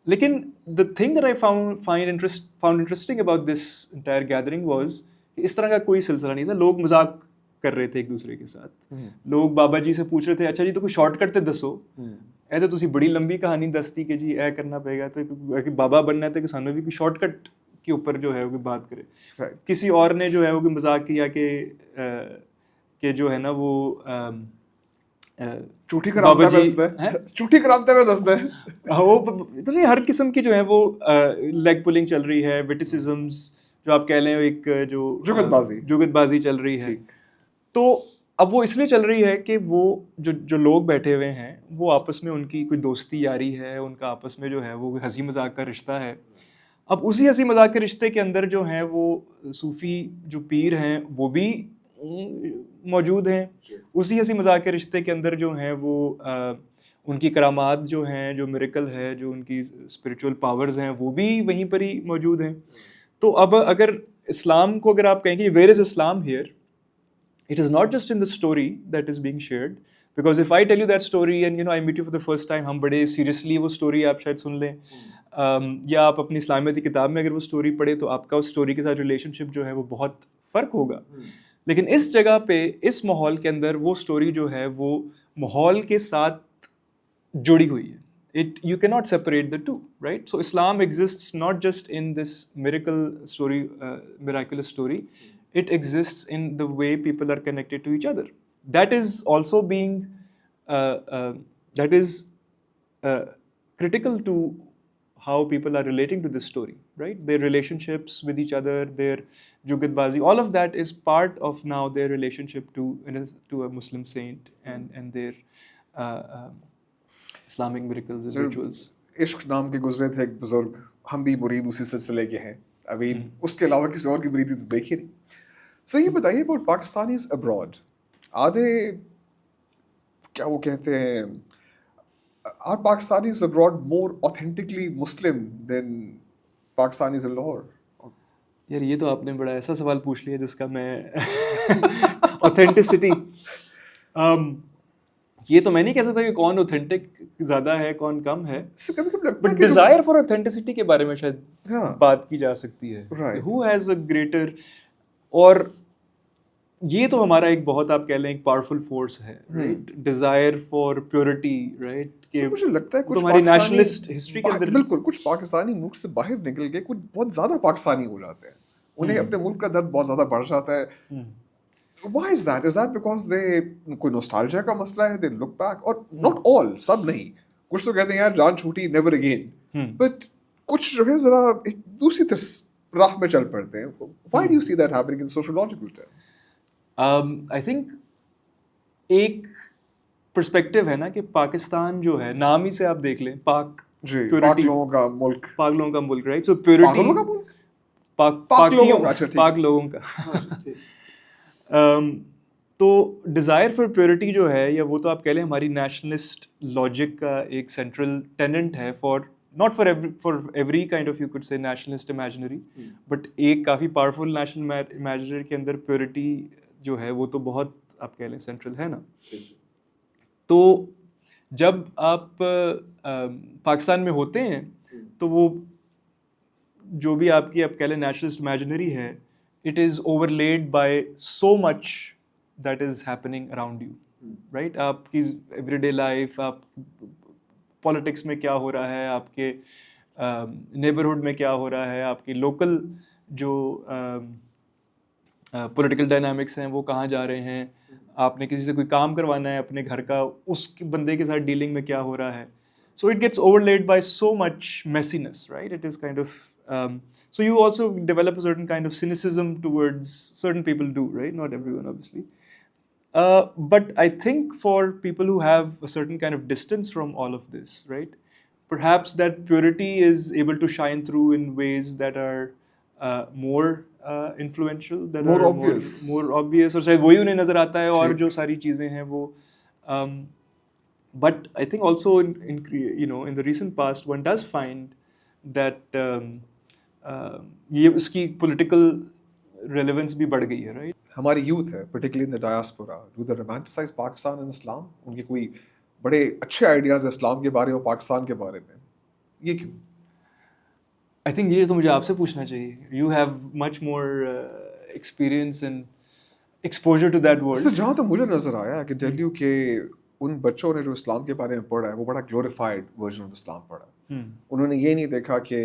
लेकिन the thing that I found interesting about this entire gathering was इस तरह का कोई सिलसिला नहीं था, लोग मजाक कर रहे थे एक दूसरे के साथ। लोग बाबा जी से पूछ रहे थे, अच्छा जी तो कोई शॉर्टकट ते दसो, ऐ तो तुसी बड़ी लंबी कहानी दसती कि जी ऐ करना पड़ेगा, तो बाबा बनना है तो सानू भी कोई शॉर्टकट के ऊपर जो है वो बात करे। किसी और ने जो है वो मजाक किया कि जो है ना वो झूठी करामते में दसदा है। वो तो नहीं, हर किस्म की जो है वो लेग पुलिंग चल रही है, विटिसिज्म्स जो आप कह लें, एक जो जुगतबाजी चल रही है। तो अब वो इसलिए चल रही है कि वो जो लोग बैठे हुए हैं वो आपस में उनकी कोई दोस्ती यारी है, उनका आपस में जो है वो हंसी मजाक का रिश्ता है। अब उसी हंसी मजाक के रिश्ते के अंदर जो है वो सूफ़ी जो पीर हैं वो भी मौजूद हैं, उसी हंसी मजाक के रिश्ते के अंदर जो हैं वो उनकी करामात जो हैं, जो मिरेकल है, जो उनकी स्पिरिचुअल पावर्स हैं वो भी वहीं पर ही मौजूद हैं। तो अब अगर इस्लाम को अगर आप कहेंगे where is Islam here, it is not just in the story that is being shared, because if I tell you that story and I meet you for the first time, हम बड़े seriously वो story आप शायद सुन लें, या आप अपनी इस्लामियत की किताब में अगर वो story पढ़े तो आपका उस story के साथ relationship जो है वो बहुत फ़र्क होगा। लेकिन इस जगह पे, इस माहौल के अंदर वो story जो है वो माहौल के साथ जुड़ी हुई है। You cannot separate the two, right? So Islam exists not just in this miraculous story, it exists in the way people are connected to each other. That is also being critical to how people are relating to this story, right? Their relationships with each other, their jugatbazi, all of that is part of now their relationship to a Muslim saint and their Islamic miracles and rituals. इश्क नाम के गुजरे थे एक बुजुर्ग, हम भी मुरीद उसी सिलसिले के हैं। अभी उसके अलावा किसी और की मुरीदी तो देखी नहीं। So ये बताइए about Pakistanis abroad. Are they, क्या वो कहते हैं, are Pakistanis abroad more authentically Muslim than Pakistanis in Lahore? यार ये तो आपने बड़ा ऐसा सवाल पूछ लिया जिसका मैं authenticity ये तो मैं नहीं कह सकता कि कौन ऑथेंटिक ज़्यादा है कौन कम है, इससे कभी-कभी लगता है बट कि जो डिज़ायर फॉर ऑथेंटिसिटी के बारे में शायद हाँ, बात की जा सकती है। Right, who has a greater, और ये तो हमारा एक बहुत, आप कह लें, एक पावरफुल फोर्स है, right? Desire for purity, right? So कि मुझे लगता है वो तो कुछ हमारी पाकिस्तानी नेशनलिस्ट हिस्ट्री के अंदर। बिल्कुल, कुछ पाकिस्तानी मुल्क से बाहर निकल के कुछ बहुत ज़्यादा पाकिस्तानी हो जाते हैं। उन्हें अपने मुल्क का दर्द बहुत ज़्यादा बढ़ जाता है। हम्म, Why is that? Is that because they कोई नॉस्टैल्जिया का मसला है? They look back और not all, सब नहीं। कुछ तो कहते हैं यार जान छूटी never again। हम्म, But कुछ जो है ज़रा एक दूसरी तरफ राह में चल पड़ते हैं। Why do you see that happening in sociological terms? I think एक पर्सपेक्टिव है ना कि पाकिस्तान जो है, नाम ही से आप देख लें, पाक, जी, पाक प्योरिटी, लोगों का मुल्क। पाक लोगों का मुल्क, राइट? सो प्योरिटी, पागलों का मुल्क? पाक, पाक लोगों पाकियों, का, अच्छा ठीक पाक है। लोगों का। हाँ जी, ठीक। तो डिज़ायर फॉर प्योरिटी जो है, या वो तो आप कह लें हमारी नेशनलिस्ट लॉजिक का एक सेंट्रल टेनेंट है, for not for every kind of, you could से, नेशनलिस्ट इमेजिनरी, बट एक काफ़ी पावरफुल नेशनल इमेजिनरी के अंदर प्योरिटी जो है वो तो बहुत, आप कह लें, सेंट्रल है ना। तो जब आप पाकिस्तान में होते हैं तो वो जो भी आपकी, आप कह लें, नेशनलिस्ट इमेजिनरी है, it is overlaid by so much that is happening around you, right? आपकी एवरीडे लाइफ, आप पॉलिटिक्स में क्या हो रहा है, आपके नेबरहुड में क्या हो रहा है, आपकी लोकल जो पॉलिटिकल डायनामिक्स हैं वो कहाँ जा रहे हैं, आपने किसी से कोई काम करवाना है अपने घर का, उस बंदे के साथ डीलिंग में क्या हो रहा है. So it gets overlaid by so much messiness, right? It is kind of so you also develop a certain kind of cynicism towards, certain people do, right? Not everyone, obviously. But I think for people who have a certain kind of distance from all of this, right? Perhaps that purity is able to shine through in ways that are more influential, that More are obvious. more obvious, और शायद वही उन्हें नजर आता है, और ठीक। जो सारी चीजें हैं वो um, but I think also in the recent past one does find that ये इसकी political relevance भी बढ़ गई है, right? हमारी यूथ है, particularly in the diaspora, do they romanticize Pakistan and Islam? उनके कोई बड़े अच्छे आइडियाज इस्लाम के बारे में और पाकिस्तान के बारे में, ये क्यों? I think ये तो मुझे आपसे पूछना चाहिए. You have much more experience and exposure to that इससे world. जहाँ तक मुझे नजर आया, I can tell you कि उन बच्चों ने जो इस्लाम के बारे में पढ़ा है वो बड़ा ग्लोरिफाइड वर्जन ऑफ इस्लाम पढ़ा है। उन्होंने ये नहीं देखा कि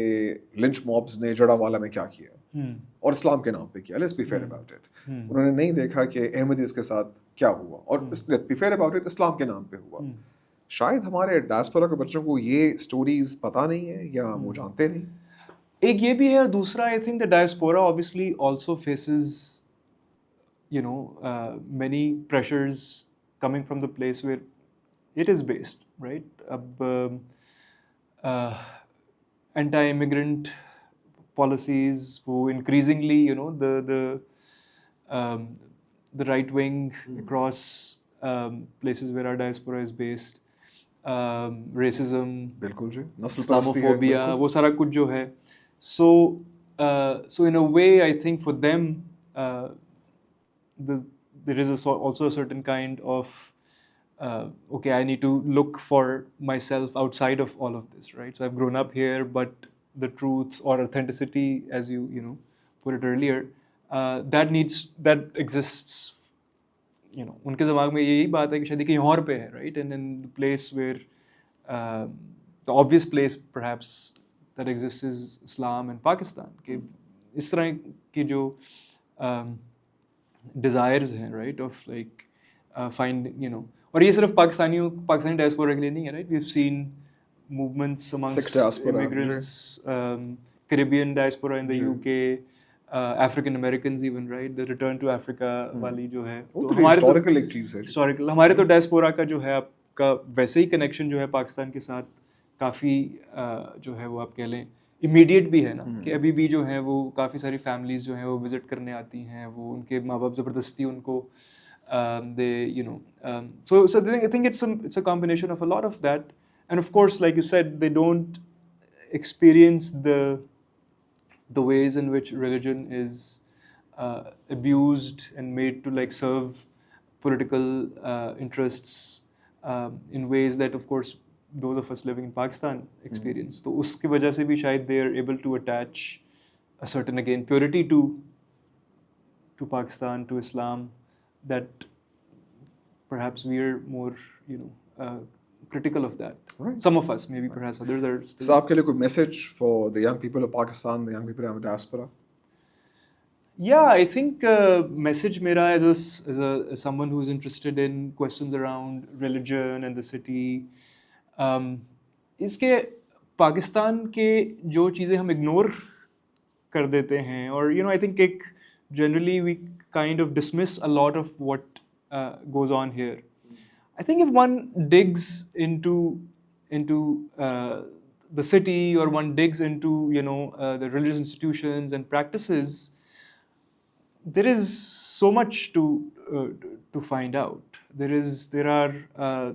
लिंच मॉब्स ने जड़ावाला में क्या किया और इस्लाम के नाम पे किया। Let's be fair about it. उन्होंने नहीं देखा कि अहमदीज के साथ क्या हुआ और let's be fair about it, इस्लाम के नाम पे हुआ। शायद हमारे डायस्पोरा के बच्चों को ये स्टोरीज पता नहीं है या वो जानते नहीं। एक ये भी है, और दूसरा, I think the diaspora obviously also faces many pressures coming from the place where it is based, right? अब anti-immigrant policies, वो increasingly, the right wing across places where our diaspora is based, racism, बिल्कुल जी, नस्ल परस्ती है, Islamophobia, बिल्कुल। वो सारा कुछ जो है. So in a way, I think for them, there is also a certain kind of okay, I need to look for myself outside of all of this, right? So I've grown up here, but the truth or authenticity, as you put it earlier, that exists. उनके दिमाग में यही बात है कि शायद कहीं और पे है, right? And in the place where the obvious place perhaps that exists is Islam and Pakistan. कि इस तरह की जो desires हैं, right, of like finding, और ये सिर्फ पाकिस्तानी डायस्पोरा के लिए नहीं है, right? We've seen movements Sikh amongst diaspora, immigrants, Caribbean diaspora in the ji. UK, African Americans even, right? The return to Africa वाली जो है, वो तो तो हमारे तो हिस्टोरिकल एक चीज है। हिस्टोरिकल, हमारे तो डायस्पोरा का जो है आपका वैसे ही कनेक्शन जो है पाकिस्तान के साथ काफ़ी जो है वो आप कह लें इमीडिएट भी है ना, कि अभी भी जो है वो काफ़ी सारी फैमिलीज जो हैं वो विजिट करने आती हैं, वो उनके माँ बाप ज़बरदस्ती उनको so I think it's a combination of a lot of that, and of course, like you said, they don't experience the ways in which religion is abused and made to like serve political interests in ways that, of course, those of us living in Pakistan experience. तो उसकी वजह से भी शायद they are able to attach a certain, again, purity to Pakistan, to Islam, that perhaps we are more, critical of that. Right. Some of us, maybe perhaps others are still. So आपके लिए कोई message for the young people of Pakistan, the young people in the diaspora? Yeah, I think message mera as someone who's interested in questions around religion and the city, इसके पाकिस्तान के जो चीज़ें हम ignore कर देते हैं, और I think एक generally we kind of dismiss a lot of what goes on here. I think if one digs into the city, or one digs into the religious institutions and practices, there is so much to find out. There are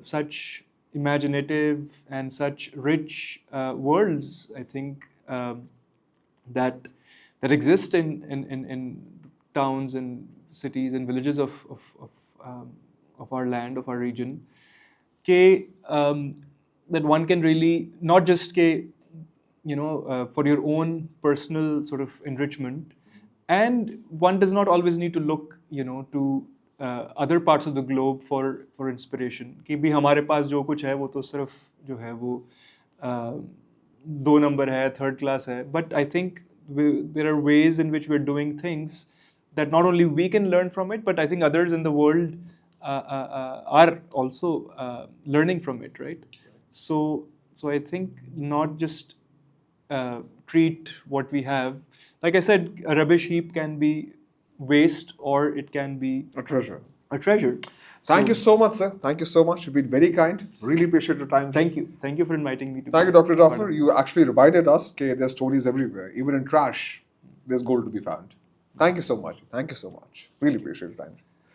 such imaginative and such rich worlds, I think, that exist in towns and cities and villages of our land, of our region, that one can really not just for your own personal sort of enrichment, and one does not always need to look to other parts of the globe for inspiration, कि भी हमारे पास जो कुछ है वो तो सिर्फ जो है वो 2 number है, 3rd class है. But I think there are ways in which we're doing things that not only we can learn from it, but I think others in the world are also learning from it, right? So I think not just treat what we have. Like I said, a rubbish heap can be waste, or it can be A treasure. a treasure. Thank you so much, sir. Thank you so much. You've been very kind. Really appreciate your time. Thank you. Thank you for inviting me to. Thank you, Dr. Jaffer. You actually reminded us that there's stories everywhere. Even in trash, there's gold to be found. Thank you so much. Thank you so much. Really appreciate your time.